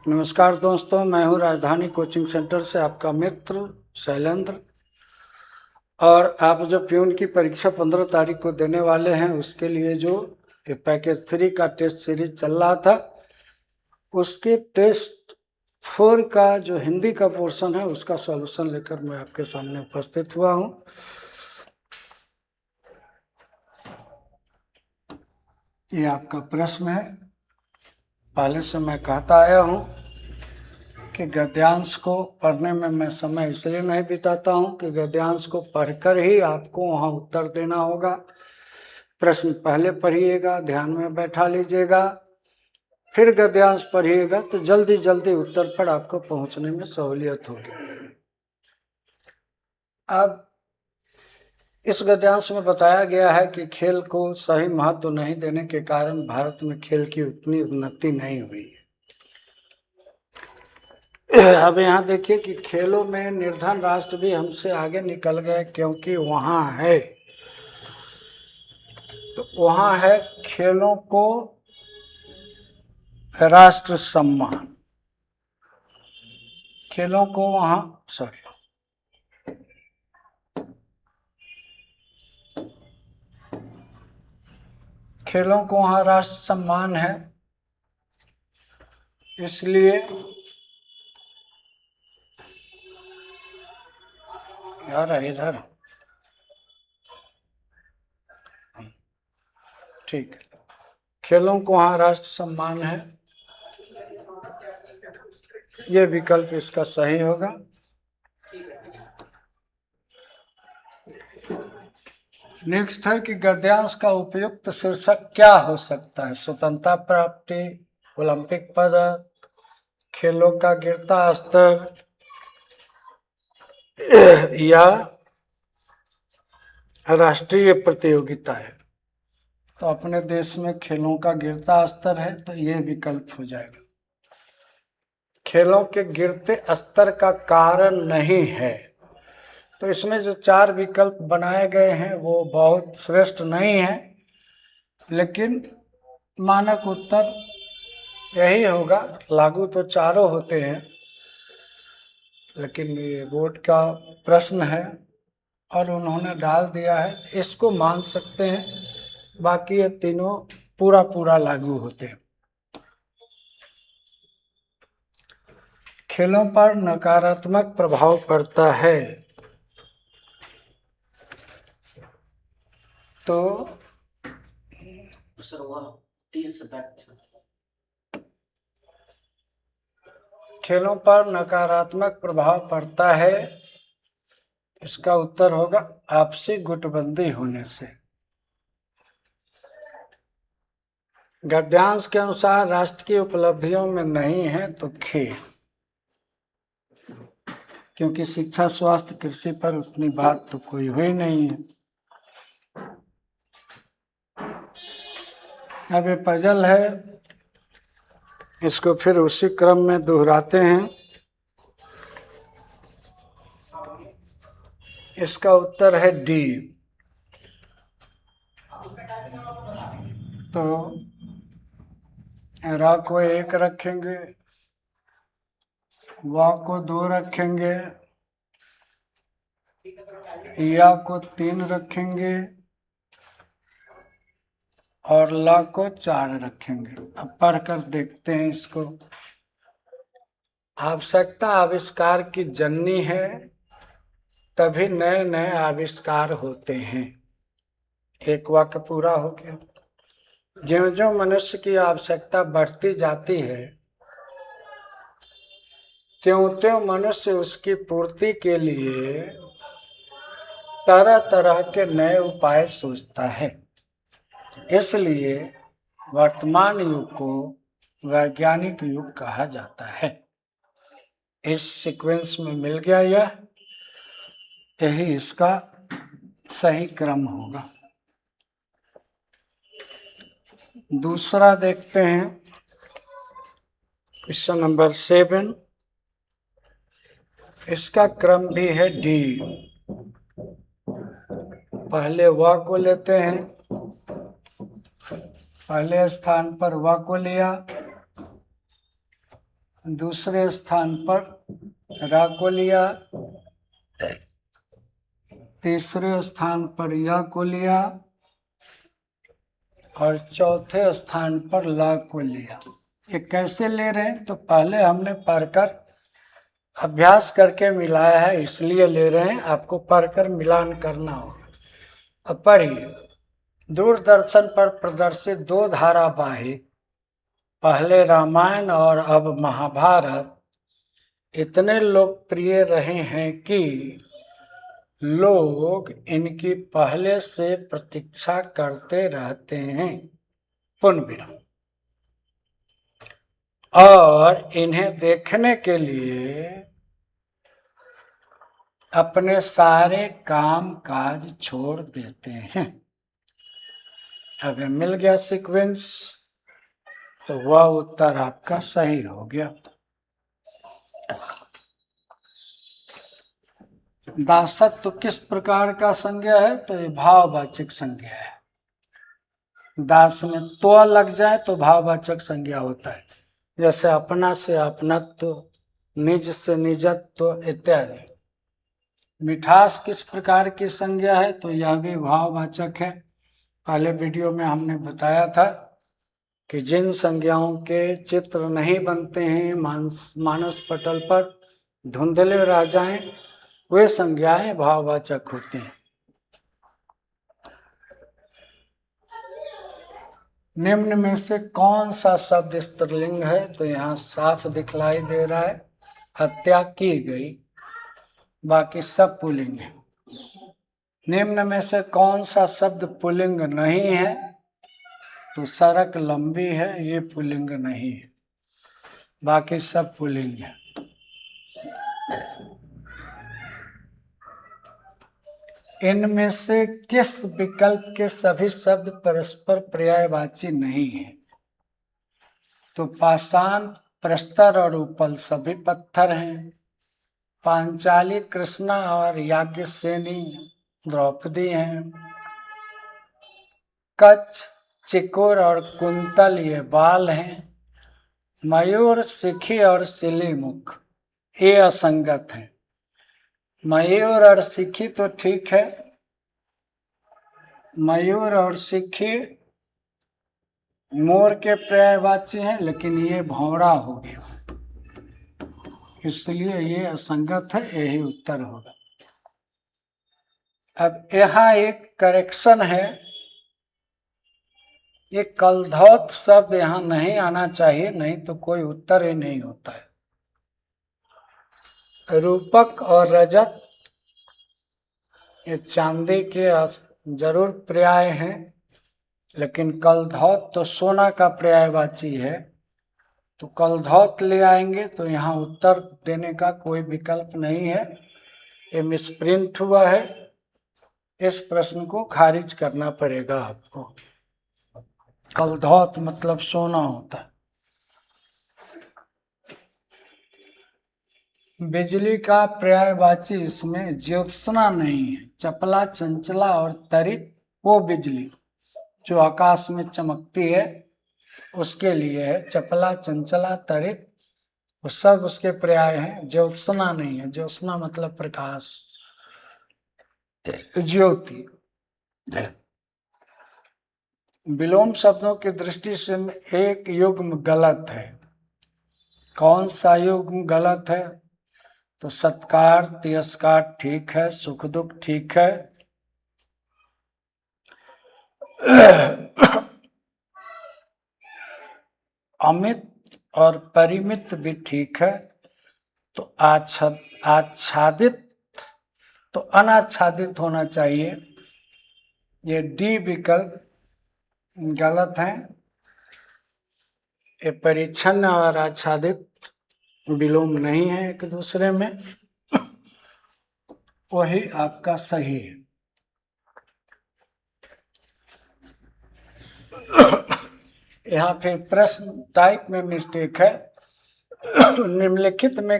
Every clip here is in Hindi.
नमस्कार दोस्तों, मैं हूं राजधानी कोचिंग सेंटर से आपका मित्र शैलेंद्र। और आप जो प्यून की परीक्षा 15 तारीख को देने वाले हैं, उसके लिए जो पैकेज 3 का टेस्ट सीरीज चल रहा था, उसके टेस्ट 4 का जो हिंदी का पोर्शन है उसका सॉल्यूशन लेकर मैं आपके सामने उपस्थित हुआ हूं। ये आपका प्रश्न है। पहले से मैं कहता आया हूं कि गद्यांश को पढ़ने में मैं समय इसलिए नहीं बिताता हूं कि गद्यांश को पढ़कर ही आपको वहां उत्तर देना होगा। प्रश्न पहले पढ़िएगा, ध्यान में बैठा लीजिएगा, फिर गद्यांश पढ़िएगा तो जल्दी जल्दी उत्तर पर आपको पहुंचने में सहूलियत होगी। अब इस गद्यांश में बताया गया है कि खेल को सही महत्व नहीं देने के कारण भारत में खेल की उतनी उन्नति नहीं हुई है। अब यहाँ देखिए कि खेलों में निर्धन राष्ट्र भी हमसे आगे निकल गए, क्योंकि वहाँ है, तो वहाँ है खेलों को राष्ट्र सम्मान। खेलों को वहाँ खेलों को वहाँ राष्ट्र सम्मान है, इसलिए यार इधर ठीक है, खेलों को वहाँ राष्ट्र सम्मान है, ये विकल्प इसका सही होगा। नेक्स्ट है कि गद्यांश का उपयुक्त शीर्षक क्या हो सकता है? स्वतंत्रता प्राप्ति, ओलंपिक पदक, खेलों का गिरता स्तर, या राष्ट्रीय प्रतियोगिता है। तो अपने देश में खेलों का गिरता स्तर है, तो ये विकल्प हो जाएगा। खेलों के गिरते स्तर का कारण नहीं है, तो इसमें जो 4 विकल्प बनाए गए हैं वो बहुत श्रेष्ठ नहीं है, लेकिन मानक उत्तर यही होगा। लागू तो चारों होते हैं, लेकिन ये बोर्ड का प्रश्न है और उन्होंने डाल दिया है, इसको मान सकते हैं। बाकी ये तीनों पूरा लागू होते हैं। खेलों पर नकारात्मक प्रभाव पड़ता है, तो खेलों पर नकारात्मक प्रभाव पड़ता है, इसका उत्तर होगा आपसी गुटबंदी होने से। गद्यांश के अनुसार राष्ट्र की उपलब्धियों में नहीं है तो खेल, क्योंकि शिक्षा, स्वास्थ्य, कृषि पर उतनी बात तो कोई हुई नहीं है। अब ये पजल है, इसको फिर उसी क्रम में दोहराते हैं। इसका उत्तर है डी। तो रा को 1 रखेंगे, वा को 2 रखेंगे, या को 3 रखेंगे और ला को 4 रखेंगे। अब पढ़कर देखते हैं इसको। आवश्यकता आविष्कार की जननी है, तभी नए नए आविष्कार होते हैं। एक वाक्य पूरा हो गया। ज्यों ज्यों मनुष्य की आवश्यकता बढ़ती जाती है, त्यों त्यों मनुष्य उसकी पूर्ति के लिए तरह तरह के नए उपाय सोचता है। इसलिए वर्तमान युग को वैज्ञानिक युग कहा जाता है। इस सीक्वेंस में मिल गया, यही इसका सही क्रम होगा। दूसरा देखते हैं, क्वेश्चन नंबर 7। इसका क्रम भी है डी। पहले व को लेते हैं, पहले स्थान पर व को लिया, दूसरे स्थान पर रा को लिया, तीसरे स्थान पर या को लिया और चौथे स्थान पर ला को लिया। ये कैसे ले रहे हैं? तो पहले हमने पढ़कर अभ्यास करके मिलाया है, इसलिए ले रहे हैं। आपको पढ़कर मिलान करना होगा। अब पढ़िए। दूरदर्शन पर प्रदर्शित 2 धारावाहिक, पहले रामायण और अब महाभारत, इतने लोकप्रिय रहे हैं कि लोग इनकी पहले से प्रतीक्षा करते रहते हैं। पुनः विराम। और इन्हें देखने के लिए अपने सारे काम काज छोड़ देते हैं। अब मिल गया सीक्वेंस, तो वह उत्तर आपका सही हो गया। दासत्व किस प्रकार का संज्ञा है? तो ये भाववाचक संज्ञा है। दास में तो लग जाए तो भाववाचक संज्ञा होता है, जैसे अपना से अपनत्व, निज से निजत्व इत्यादि। मिठास किस प्रकार की संज्ञा है? तो यह भी भाववाचक है। पहले वीडियो में हमने बताया था कि जिन संज्ञाओं के चित्र नहीं बनते हैं मानस पटल पर, धुंधले रह जाएं, वे संज्ञाएं भाववाचक होती हैं। निम्न में से कौन सा शब्द स्त्रीलिंग है? तो यहाँ साफ दिखलाई दे रहा है, हत्या की गई, बाकी सब पुल्लिंग है। निम्न में से कौन सा शब्द पुल्लिंग नहीं है? तो सड़क लंबी है, ये पुल्लिंग नहीं है, बाकी सब पुल्लिंग है। इनमें से किस विकल्प के सभी शब्द परस्पर पर्यायवाची नहीं है? तो पाषाण, प्रस्तर और उपल सभी पत्थर हैं। पांचाली कृष्णा और याज्ञसेनी द्रौपदी हैं। कच्छ, चिकोर और कुंतल ये बाल हैं। मयूर, सिखी और सिलीमुख ये असंगत हैं। मयूर और सिखी तो ठीक है, मयूर और सिखी मोर के पर्यायवाची हैं, लेकिन ये भौरा हो गया, इसलिए ये असंगत है, यही उत्तर होगा। अब यहाँ एक करेक्शन है, ये कलधौत शब्द यहाँ नहीं आना चाहिए, नहीं तो कोई उत्तर ही नहीं होता है। रूपक और रजत ये चांदी के जरूर पर्याय हैं, लेकिन कलधौत तो सोना का पर्यायवाची है, तो कलधौत ले आएंगे तो यहाँ उत्तर देने का कोई विकल्प नहीं है, ये मिसप्रिंट हुआ है। इस प्रश्न को खारिज करना पड़ेगा आपको। कलधौत मतलब सोना होता है। बिजली का पर्यायवाची इसमें ज्योत्सना नहीं है। चपला, चंचला और तरित वो बिजली जो आकाश में चमकती है उसके लिए है। चपला, चंचला, तरित वो सब उसके पर्याय हैं, ज्योत्सना नहीं है। ज्योत्सना मतलब प्रकाश, ज्योति। विलोम शब्दों की दृष्टि से एक युग्म गलत है। कौन सा युग्म गलत है? तो सत्कार, तिरस्कार ठीक है, सुख दुख ठीक है, अमित और परिमित भी ठीक है। तो आच्छादित तो अनाच्छादित होना चाहिए, ये डी विकल्प गलत है। ये परिच्छन्न और आच्छादित विलोम नहीं है एक दूसरे में, वही आपका सही है। यहाँ फिर प्रश्न टाइप में मिस्टेक है। निम्नलिखित में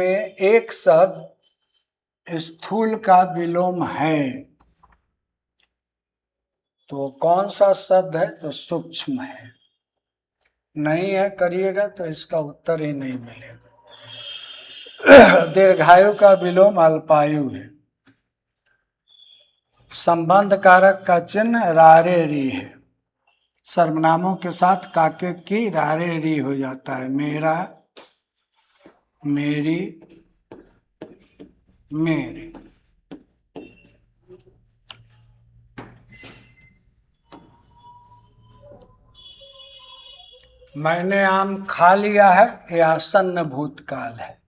एक शब्द स्थूल का विलोम है, तो कौन सा शब्द है? तो सूक्ष्म है। नहीं है करिएगा तो इसका उत्तर ही नहीं मिलेगा। दीर्घायु का विलोम अल्पायु है। संबंध कारक का चिन्ह रारे री है। सर्वनामों के साथ काके की रारे री हो जाता है। मेरा, मेरी, मेरे। मैंने आम खा लिया है, यह आसन्न भूतकाल है।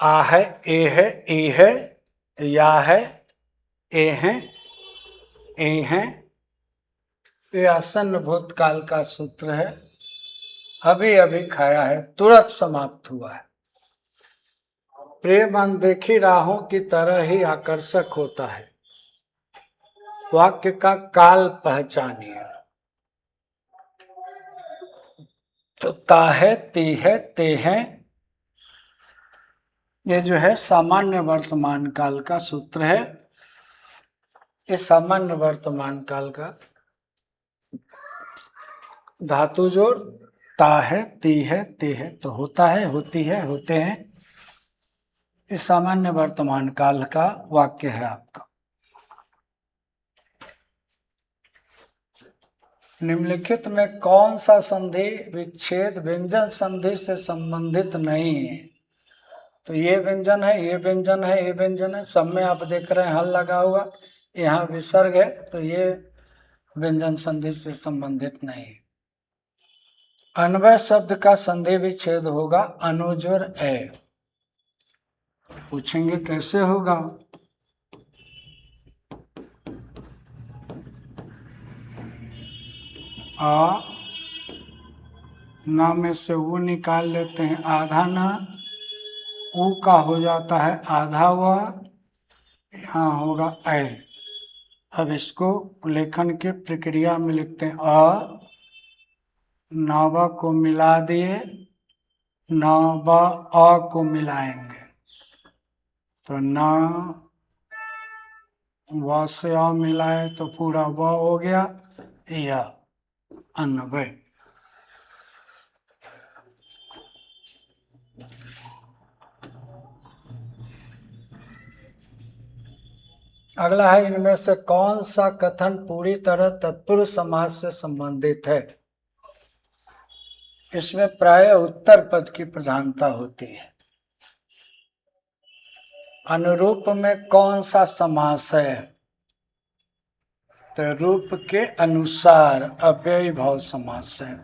आ है, ए है, ई है, या है, ए है, ए है, ये आसन्न भूतकाल का सूत्र है। अभी अभी खाया है, तुरंत समाप्त हुआ है। प्रेम अनदेखी राहों की तरह ही आकर्षक होता है। वाक्य का काल पहचानिए। तो ता है, ती है, ते हैं, ये जो है सामान्य वर्तमान काल का सूत्र है। ये सामान्य वर्तमान काल का धातु जोड़ ता है, ती है, ते है, तो होता है, होती है, होते हैं। ये सामान्य वर्तमान काल का वाक्य है आपका। निम्नलिखित में कौन सा संधि विच्छेद व्यंजन संधि से संबंधित नहीं है? तो ये व्यंजन है, ये व्यंजन है, ये व्यंजन है, सब में आप देख रहे हैं हल लगा हुआ, यहाँ विसर्ग है, तो ये व्यंजन संधि से संबंधित नहीं है। अन्वय शब्द का संधि विच्छेद होगा अनुजोर ए। पूछेंगे कैसे होगा? आ ना में से वो निकाल लेते हैं, आधा ना, ऊ का हो जाता है आधा व, यहाँ होगा ए। अब इसको लेखन के प्रक्रिया में लिखते हैं। अ नव को मिला दिए, नव अ को मिलाएंगे तो न व से अ मिलाए तो पूरा व हो गया, या अन्वय। अगला है, इनमें से कौन सा कथन पूरी तरह तत्पुरुष समास से संबंधित है? इसमें प्राय उत्तर पद की प्रधानता होती है। अनुरूप में कौन सा समास है? तो रूप के अनुसार अव्ययी भाव समास है,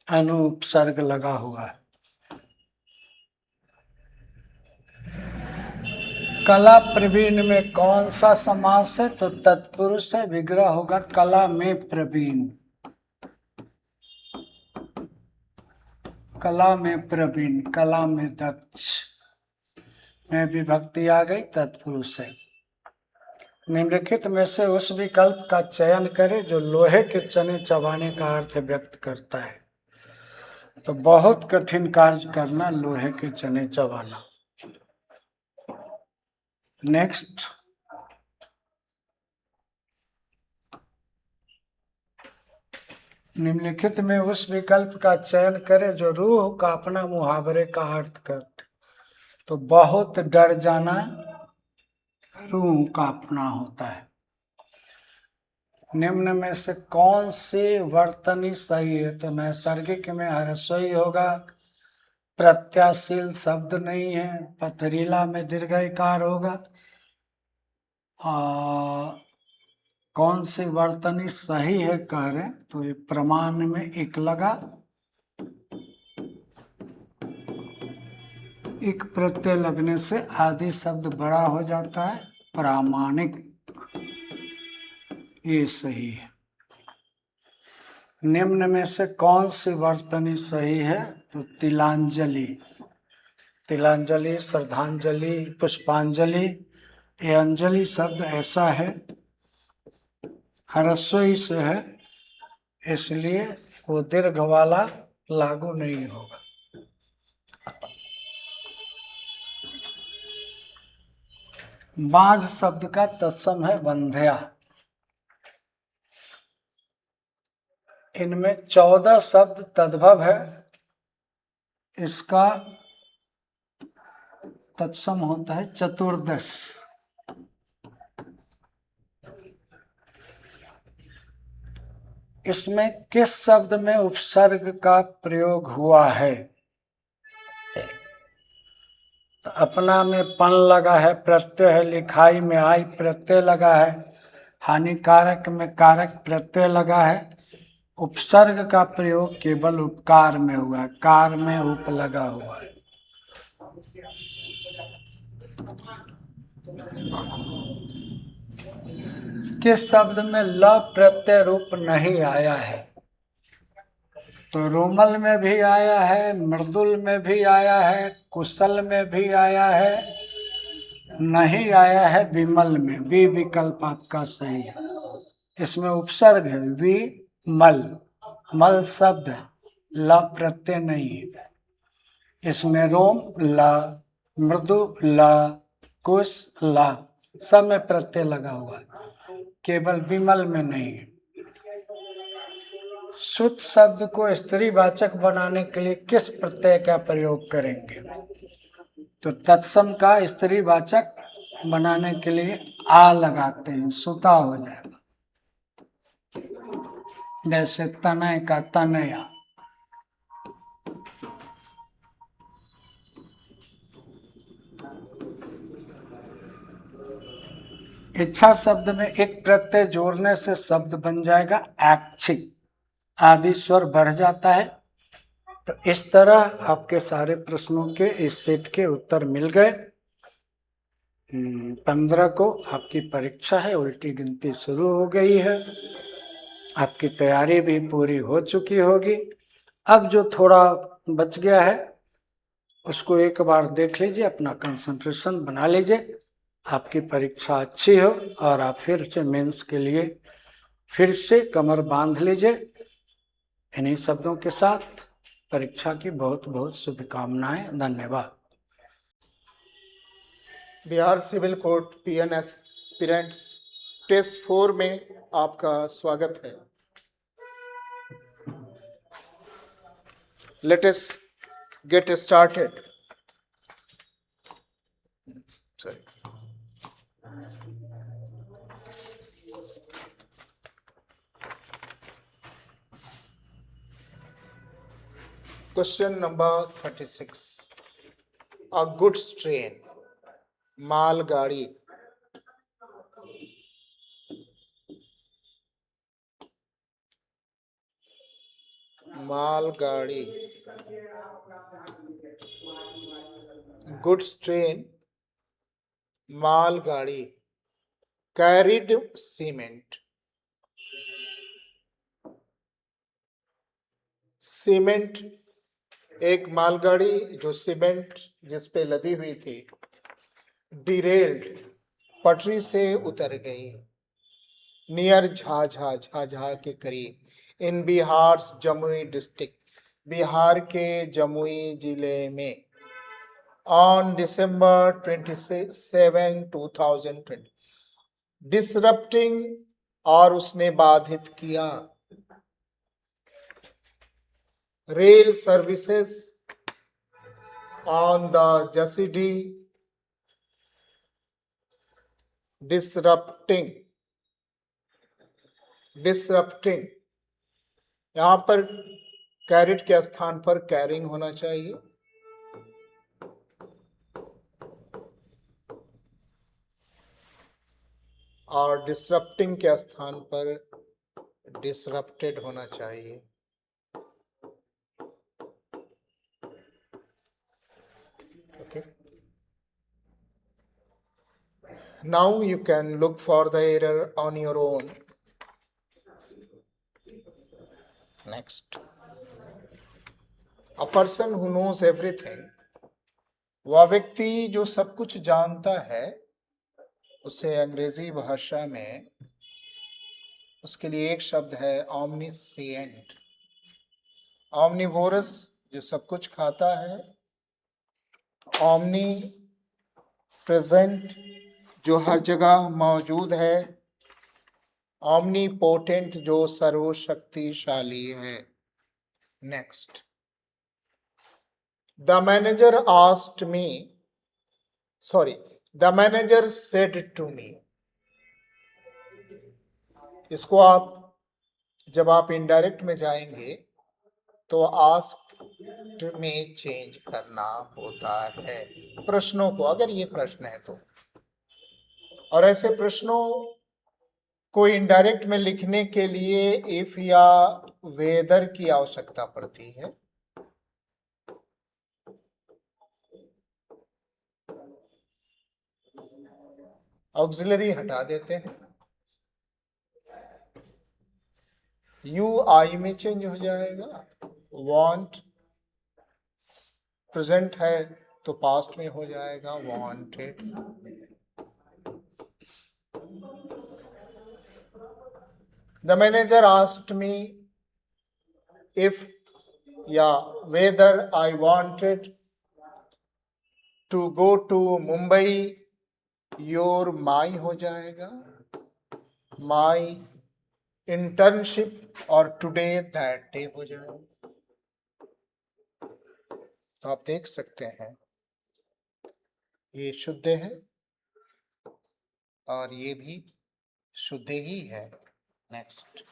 अनुपसर्ग लगा हुआ है। कला प्रवीण में कौन सा समास है? तो तत्पुरुष है, विग्रह होगा कला में प्रवीण। कला में प्रवीण, कला में दक्ष में विभक्ति आ गई, तत्पुरुष है। निम्नलिखित में से उस विकल्प का चयन करें जो लोहे के चने चबाने का अर्थ व्यक्त करता है। तो बहुत कठिन कार्य करना, लोहे के चने चबाना। नेक्स्ट, निम्नलिखित में उस विकल्प का चयन करें जो रूह का अपना मुहावरे का अर्थ करते। तो बहुत डर जाना रूह का अपना होता है। निम्न में से कौन सी वर्तनी सही है? तो नैसर्गिक में हर्षोई होगा, प्रत्याशील शब्द नहीं है, पथरीला में दीर्घइकार होगा। कौन सी वर्तनी सही है कह रहे, तो ये प्रमाण में एक लगा, एक प्रत्यय लगने से आदि शब्द बड़ा हो जाता है, प्रामाणिक, ये सही है। निम्न में से कौन सी वर्तनी सही है? तो तिलांजलि, तिलांजलि, श्रद्धांजलि, पुष्पांजलि, ये अंजलि शब्द ऐसा है, हरस्वई से है, इसलिए वो दीर्घ वाला लागू नहीं होगा। बांझ शब्द का तत्सम है बंध्या। इनमें 14 शब्द तद्भव है। इसका तत्सम होता है चतुर्दश। इसमें किस शब्द में उपसर्ग का प्रयोग हुआ है? तो अपना में पन लगा है, प्रत्यय है। लिखाई में आई प्रत्यय लगा है। हानिकारक में कारक प्रत्यय लगा है। उपसर्ग का प्रयोग केवल उपकार में हुआ है, कार में उप लगा हुआ है। किस शब्द में ल प्रत्यय रूप नहीं आया है? तो रोमल में भी आया है, मृदुल में भी आया है, कुशल में भी आया है, नहीं आया है विमल में। वि विकल्प आपका सही है। इसमें उपसर्ग है वि मल, मल शब्द है, ल प्रत्यय नहीं है। इसमें रोम ला, मृदु ला, कुश ला, सब में प्रत्यय लगा हुआ है, केवल विमल में नहीं है। शुद्ध शब्द को स्त्रीवाचक बनाने के लिए किस प्रत्यय का प्रयोग करेंगे? तो तत्सम का स्त्रीवाचक बनाने के लिए आ लगाते हैं, सुता हो जाएगा। जैसे तनय का तनया। इच्छा शब्द में एक प्रत्यय जोड़ने से शब्द बन जाएगा ऐच्छिक, आदि स्वर बढ़ जाता है। तो इस तरह आपके सारे प्रश्नों के इस सेट के उत्तर मिल गए। 15 को आपकी परीक्षा है, उल्टी गिनती शुरू हो गई है। आपकी तैयारी भी पूरी हो चुकी होगी। अब जो थोड़ा बच गया है उसको एक बार देख लीजिए, अपना कंसंट्रेशन बना लीजिए, आपकी परीक्षा अच्छी हो और आप फिर से मेंस के लिए फिर से कमर बांध लीजिए। इन्हीं शब्दों के साथ परीक्षा की बहुत बहुत शुभकामनाएं। धन्यवाद। Bihar civil court PN aspirants test 4 में आपका स्वागत है। Let us get started. Sorry. Question number 36. A goods train, मालगाड़ी, मालगाड़ी, goods train, मालगाड़ी, carried cement, सीमेंट एक मालगाड़ी जो सीमेंट जिस पे लदी हुई थी, डिरेल्ड पटरी से उतर गई, नियर झाझा, झाझा के करीब, इन बिहार जमुई डिस्ट्रिक्ट, बिहार के जमुई जिले में, ऑन December 27, 2020, डिसरप्टिंग और उसने बाधित किया rail services on the Jasidih, disrupting, disrupting, यहां पर कैरिड के स्थान पर कैरिंग होना चाहिए। और डिसरप्टिंग के स्थान पर डिसरप्टेड होना चाहिए। Okay. Now you can look for the error on your own. Next. A person who knows everything, वह व्यक्ति जो सब कुछ जानता है, उसे अंग्रेजी भाषा में उसके लिए एक शब्द है omniscient, omnivorous जो सब कुछ खाता है, omni प्रेजेंट जो हर जगह मौजूद है, omnipotent जो सर्वशक्तिशाली है। Next, the manager asked me, sorry, the manager said to me. इसको आप जब आप इनडायरेक्ट में जाएंगे तो आस्क में चेंज करना होता है प्रश्नों को, अगर ये प्रश्न है तो। और ऐसे प्रश्नों को इनडायरेक्ट में लिखने के लिए इफ या वेदर की आवश्यकता पड़ती है। ऑक्सिलरी हटा देते हैं, यू आई में चेंज हो जाएगा। वांट प्रेजेंट है तो पास्ट में हो जाएगा wanted. The manager asked me if yeah whether I wanted to go to Mumbai, your my हो जाएगा, माई इंटर्नशिप, और टुडे दैट डे हो जाएगा। तो आप देख सकते हैं ये शुद्ध है और ये भी शुद्ध ही है। नेक्स्ट,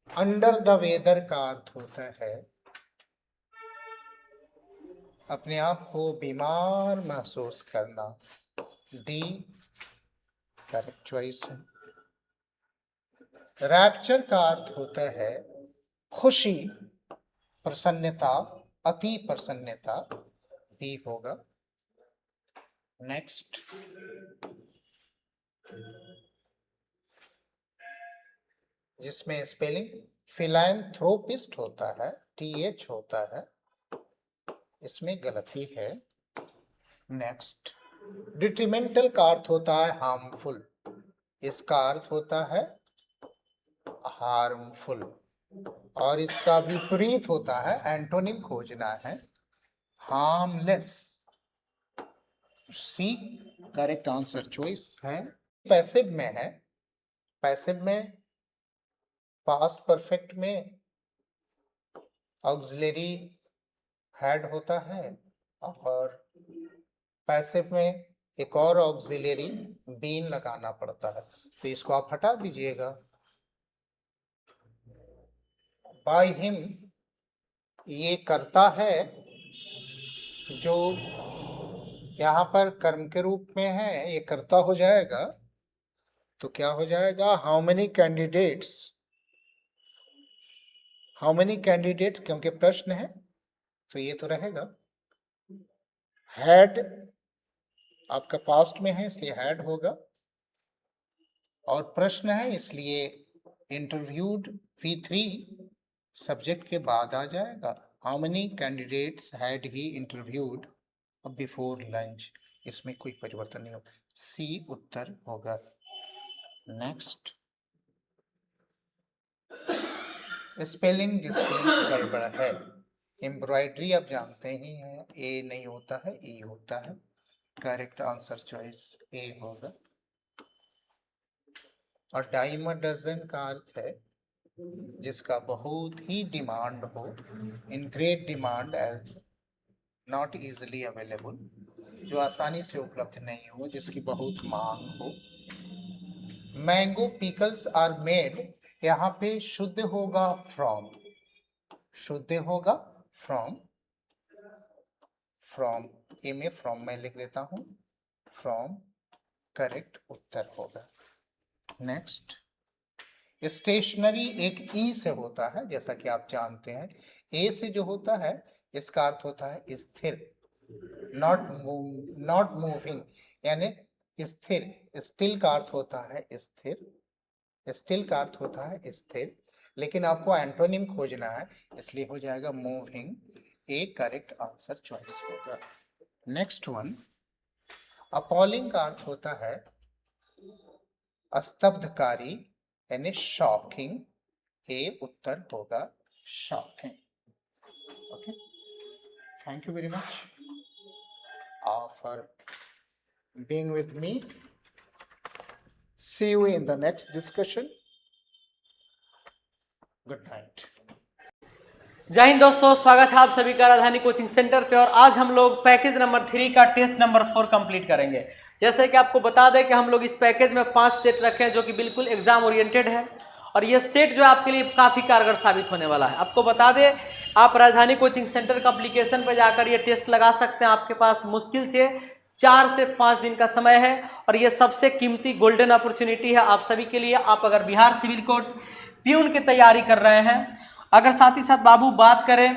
अंडर द वेदर का अर्थ होता है अपने आप को बीमार महसूस करना। डी करेक्ट चॉइस है। रैप्चर का अर्थ होता है खुशी, प्रसन्नता, अति प्रसन्नता। बी होगा। नेक्स्ट, जिसमें स्पेलिंग फिलैंथ्रोपिस्ट होता है, TH होता है, इसमें गलती है। नेक्स्ट, डिट्रीमेंटल का अर्थ होता है हार्मफुल, इसका अर्थ होता है हार्मफुल, और इसका विपरीत होता है, एंटोनिम खोजना है, harmless. C correct answer choice है। पैसिव में है, पैसिव में पास्ट परफेक्ट में ऑक्सिलरी हैड होता है और पैसिव में एक और ऑक्सिलरी बीन लगाना पड़ता है, तो इसको आप हटा दीजिएगा। बाय हिम ये करता है जो यहाँ पर कर्म के रूप में है, ये करता हो जाएगा तो क्या हो जाएगा, how many candidates, how many candidate, क्योंकि प्रश्न है तो ये तो रहेगा। हैड आपका पास्ट में है इसलिए हैड होगा, और प्रश्न है इसलिए इंटरव्यूड V3 सब्जेक्ट के बाद आ जाएगा। How many candidates had he interviewed before lunch, इसमें कोई परिवर्तन नहीं होगा। सी उत्तर होगा। नेक्स्ट, स्पेलिंग जिसकी गड़बड़ है, एम्ब्रॉयडरी आप जानते ही हैं, ए नहीं होता है, ई होता है। करेक्ट आंसर चॉइस ए होगा। और डाइम अ डजन का अर्थ है जिसका बहुत ही डिमांड हो, in great demand, as not easily available, जो आसानी से उपलब्ध नहीं हो, जिसकी बहुत मांग हो। मैंगो पिकल्स आर मेड, यहाँ पे शुद्ध होगा फ्रॉम, शुद्ध होगा फ्रॉम, फ्रॉम ए में फ्रॉम मैं लिख देता हूं, फ्रॉम करेक्ट उत्तर होगा। नेक्स्ट, स्टेशनरी एक ई से होता है, जैसा कि आप जानते हैं। ए से जो होता है इसका अर्थ होता है स्थिर, नॉट मूविंग, यानी स्थिर। स्टिल का अर्थ होता है स्थिर, स्टिल का अर्थ होता है स्थिर, लेकिन आपको एंटोनिम खोजना है इसलिए हो जाएगा moving. A correct answer choice होगा। नेक्स्ट वन, अपॉलिंग का अर्थ होता है स्तब्धकारी, यानी शॉकिंग। ए उत्तर होगा shocking. Okay, thank you very much for being with me. See you in the next discussion. Good night. जय हिंद दोस्तों, स्वागत है आप सभी का राजधानी कोचिंग सेंटर पे। और आज हम लोग पैकेज नंबर 3 का टेस्ट नंबर 4 कंप्लीट करेंगे। जैसे कि आपको बता दें कि हम लोग इस पैकेज में 5 सेट रखे हैं जो कि बिल्कुल एग्जाम ओरिएंटेड है, और ये सेट जो है आपके लिए काफ़ी कारगर साबित होने वाला है। आपको बता दें, आप राजधानी कोचिंग सेंटर का एप्लीकेशन पर जाकर ये टेस्ट लगा सकते हैं। आपके पास मुश्किल से 4 से 5 दिन का समय है, और ये सबसे कीमती गोल्डन अपॉर्चुनिटी है आप सभी के लिए। आप अगर बिहार सिविल कोर्ट प्यून की तैयारी कर रहे हैं, अगर साथ ही साथ बाबू बात करें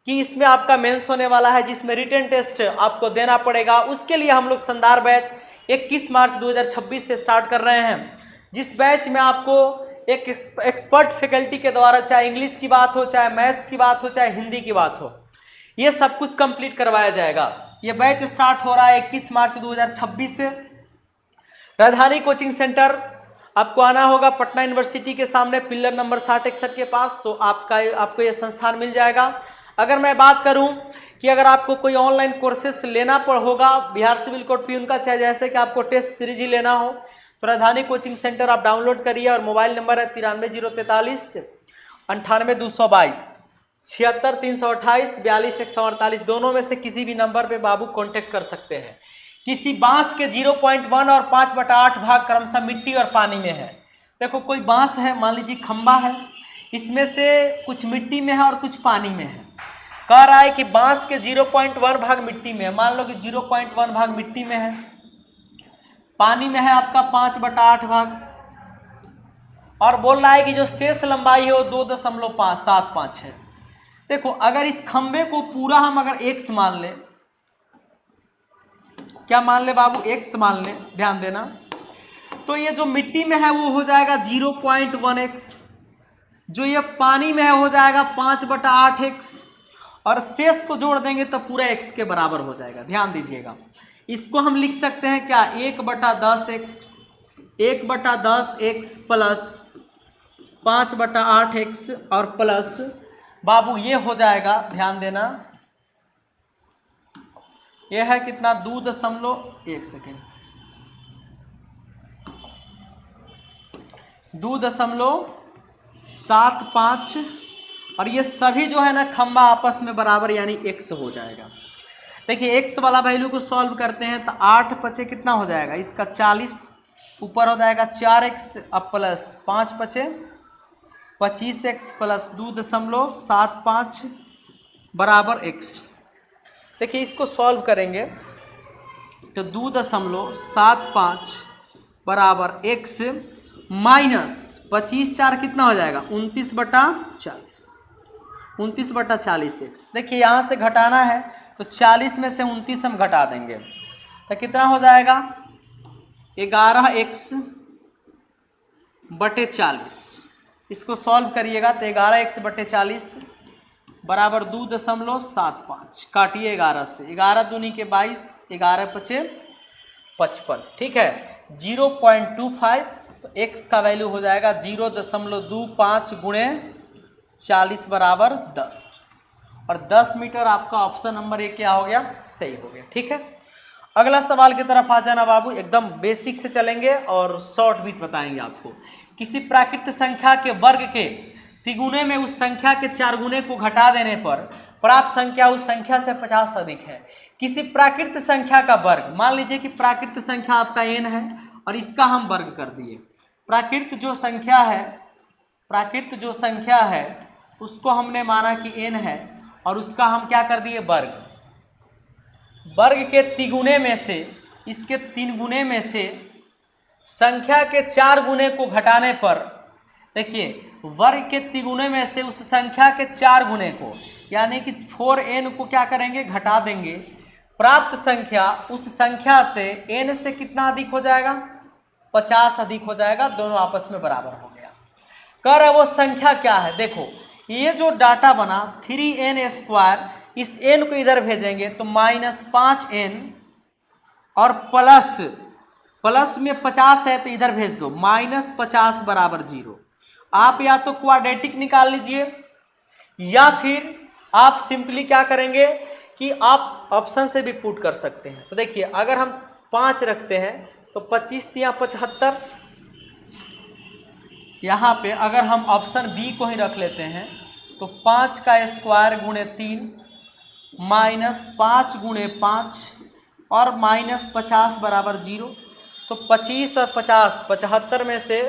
कि इसमें आपका मेंस होने वाला है जिसमें रिटन टेस्ट आपको देना पड़ेगा, उसके लिए हम लोग शानदार बैच 21 मार्च 2026 से स्टार्ट कर रहे हैं। जिस बैच में आपको एक एक्सपर्ट फैकल्टी के द्वारा, चाहे इंग्लिश की बात हो, चाहे मैथ्स की बात हो, चाहे हिंदी की बात हो, ये सब कुछ कंप्लीट करवाया जाएगा। ये बैच स्टार्ट हो रहा है 21 मार्च 2026 से। राजधानी कोचिंग सेंटर आपको आना होगा पटना यूनिवर्सिटी के सामने पिलर नंबर 6061 के पास, तो आपको ये संस्थान मिल जाएगा। अगर मैं बात करूं कि अगर आपको कोई ऑनलाइन कोर्सेस लेना होगा बिहार सिविल कोर्ट प्यून का, चाहे जैसे कि आपको टेस्ट सीरीज ही लेना हो, तो राजधानी कोचिंग सेंटर आप डाउनलोड करिए, और मोबाइल नंबर है 93 043 98 222 76 328 42 148। दोनों में से किसी भी नंबर पे बाबू कांटेक्ट कर सकते हैं। किसी बांस के 0.1 और 5/8 भाग क्रमशः मिट्टी और पानी में है। देखो, कोई बांस है, मान लीजिए खंबा है, इसमें से कुछ मिट्टी में है और कुछ पानी में है। कह रहा है कि बांस के 0.1 भाग मिट्टी में है, मान लो कि 0.1 भाग मिट्टी में है, पानी में है आपका 5/8 भाग, और बोल रहा है कि जो शेष लंबाई है वो 2.75 है। देखो, अगर इस खंबे को पूरा हम अगर x मान लें, क्या मान ले बाबू, x मान ले, ध्यान देना, तो ये जो मिट्टी में है वो हो जाएगा 0.1x, जो ये पानी में है हो जाएगा 5/8x, और शेष को जोड़ देंगे तो पूरा x के बराबर हो जाएगा। ध्यान दीजिएगा, इसको हम लिख सकते हैं क्या, 1/10x, 1/10x प्लस 5/8x और प्लस बाबू ये हो जाएगा, ध्यान देना, यह है कितना, 2.1 सेकेंड, 2.75, और ये सभी जो है ना खंबा आपस में बराबर यानी x हो जाएगा। देखिए, x वाला वैल्यू को सॉल्व करते हैं तो 8 पचे कितना हो जाएगा, इसका 40 ऊपर हो जाएगा 4x, अब प्लस 5 पचे 25x प्लस 2.75 बराबर x। देखिए, इसको सॉल्व करेंगे तो 2.75 बराबर x माइनस 25 4 कितना हो जाएगा, 29/40, 29/40x। देखिए, यहाँ से घटाना है तो 40 में से 29 हम घटा देंगे तो कितना हो जाएगा, 11x/40। इसको सॉल्व करिएगा तो 11x/40 बराबर 2.75, काटिए 11 से, 11 दूनी के 22, 11 पचे 55, ठीक है, 0.25, तो x का वैल्यू हो जाएगा 0.25 गुणे 40 बराबर 10, और 10 मीटर आपका ऑप्शन नंबर 1 क्या हो गया, सही हो गया। ठीक है, अगला सवाल की तरफ आ जाना बाबू, एकदम बेसिक से चलेंगे और शॉर्ट बीट बताएंगे आपको। किसी प्राकृत संख्या के वर्ग के तिगुने में उस संख्या के 4 गुने को घटा देने पर प्राप्त संख्या उस संख्या से 50 अधिक है। किसी प्राकृत संख्या का वर्ग, मान लीजिए कि प्राकृत संख्या आपका n है और इसका हम वर्ग कर दिए। प्राकृत जो संख्या है उसको हमने माना कि n है और उसका हम क्या कर दिए, वर्ग। वर्ग के तिगुने में से, इसके 3 गुने में से संख्या के 4 गुने को घटाने पर, देखिए वर्ग के तिगुने में से उस संख्या के 4 गुने को यानी कि 4n को क्या करेंगे, घटा देंगे। प्राप्त संख्या उस संख्या से n से कितना अधिक हो जाएगा, 50 अधिक हो जाएगा, दोनों आपस में बराबर हो गया। कह रहा है वो संख्या क्या है, देखो ये जो डाटा बना 3n², इस n को इधर भेजेंगे तो -5n और प्लस में 50 है तो इधर भेज दो, -50 बराबर 0। आप या तो क्वाड्रेटिक निकाल लीजिए या फिर आप सिंपली क्या करेंगे कि आप ऑप्शन से भी पुट कर सकते हैं। तो देखिए अगर हम 5 रखते हैं तो 25 × 75 यहाँ पे अगर हम ऑप्शन बी को ही रख लेते हैं तो 5 का स्क्वायर गुणे 3 माइनस 5 गुणे 5 और माइनस 50 बराबर 0। तो 25 और 50 75 में से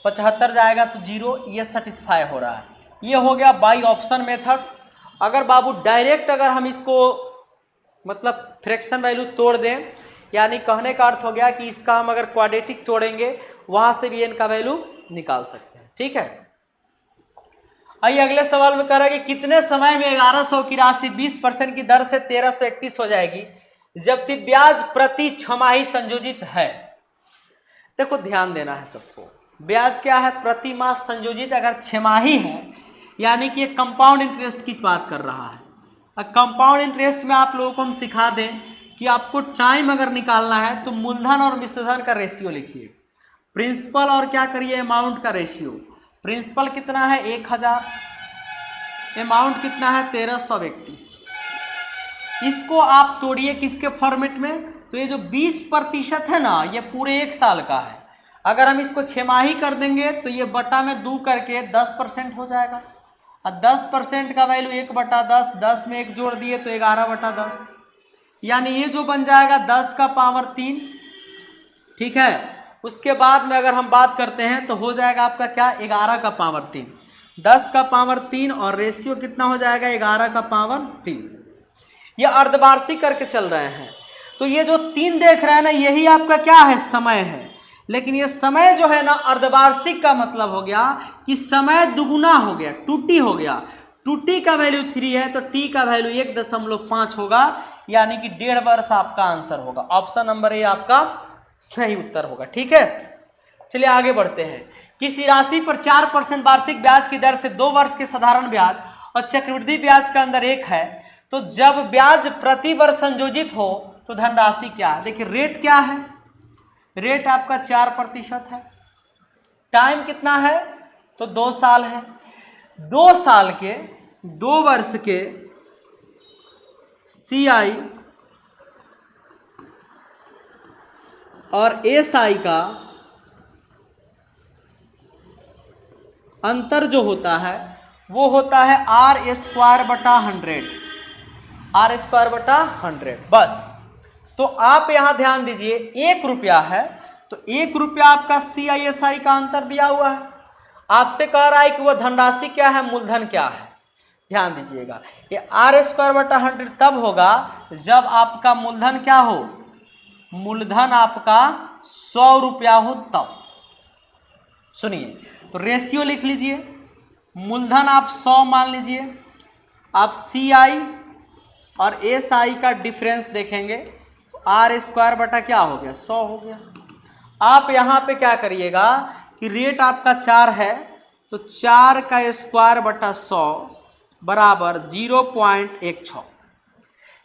75 जाएगा तो 0, ये सेटिस्फाई हो रहा है। ये हो गया बाई ऑप्शन मेथड। अगर बाबू डायरेक्ट अगर हम इसको मतलब फ्रैक्शन वैल्यू तोड़ दें, यानी कहने का अर्थ हो गया कि इसका हम अगर क्वाड्रेटिक तोड़ेंगे वहां से भी इनका वैल्यू निकाल सकते हैं। ठीक है, आइए अगले सवाल में कह रहा है कि कितने समय में 1100 की राशि 20% की दर से 1331 हो जाएगी जबकि ब्याज प्रति छमाही संयोजित है। देखो ध्यान देना है सबको, ब्याज क्या है, प्रति माह संयोजित अगर छमाही है यानी कि एक कंपाउंड इंटरेस्ट की बात कर रहा है। कंपाउंड इंटरेस्ट में आप लोगों को हम सिखा दें कि आपको टाइम अगर निकालना है तो मूलधन और मिश्रधन का रेशियो लिखिए, प्रिंसिपल और क्या करिए अमाउंट का रेशियो। प्रिंसिपल कितना है 1000, अमाउंट कितना है 1331। इसको आप तोड़िए किसके फॉर्मेट में, तो ये जो 20% है ना ये पूरे 1 साल का है। अगर हम इसको छमाही कर देंगे तो ये बटा में 2 करके 10% हो जाएगा और 10% का वैल्यू 1/10, 10 में 1 जोड़ दिए तो 11/10, यानी ये जो बन जाएगा 10 का पावर 3। ठीक है, उसके बाद में अगर हम बात करते हैं तो हो जाएगा आपका क्या 11 का पावर 3, 10 का पावर 3 और रेशियो कितना हो जाएगा 11 का पावर 3। ये अर्धवार्षिक करके चल रहे हैं तो ये जो 3 देख रहे हैं ना यही आपका क्या है समय है। लेकिन ये समय जो है ना अर्धवार्षिक का मतलब हो गया कि समय दुगुना हो गया, 2t हो गया। 2t का वैल्यू 3 है तो t का वैल्यू 1.5 होगा, यानी कि 1.5 वर्ष आपका आंसर होगा। ऑप्शन नंबर ए आपका सही उत्तर होगा। ठीक है, चलिए आगे बढ़ते हैं। किसी राशि पर 4% वार्षिक ब्याज की दर से 2 वर्ष के साधारण ब्याज और चक्रवृद्धि ब्याज का अंदर 1 है तो जब ब्याज प्रति वर्ष संयोजित हो तो धनराशि क्या है। देखिए रेट क्या है, रेट आपका 4% है। टाइम कितना है तो 2 साल है। 2 साल के 2 वर्ष के CI और SI का अंतर जो होता है वो होता है R²/100, R²/100 बस। तो आप यहां ध्यान दीजिए 1 रुपया है तो 1 रुपया आपका CI/SI का अंतर दिया हुआ है। आपसे कह रहा है कि वह धनराशि क्या है, मूलधन क्या है। ध्यान दीजिएगा ये R²/100 तब होगा जब आपका मूलधन क्या हो, मूलधन आपका 100 रुपया हो तब। सुनिए तो रेशियो लिख लीजिए, मूलधन आप 100 मान लीजिए, आप CI और SI का डिफरेंस देखेंगे तो R² क्या हो गया 100 हो गया। आप यहाँ पे क्या करिएगा कि रेट आपका 4 है तो 4 का स्क्वायर/100 बराबर 0.16,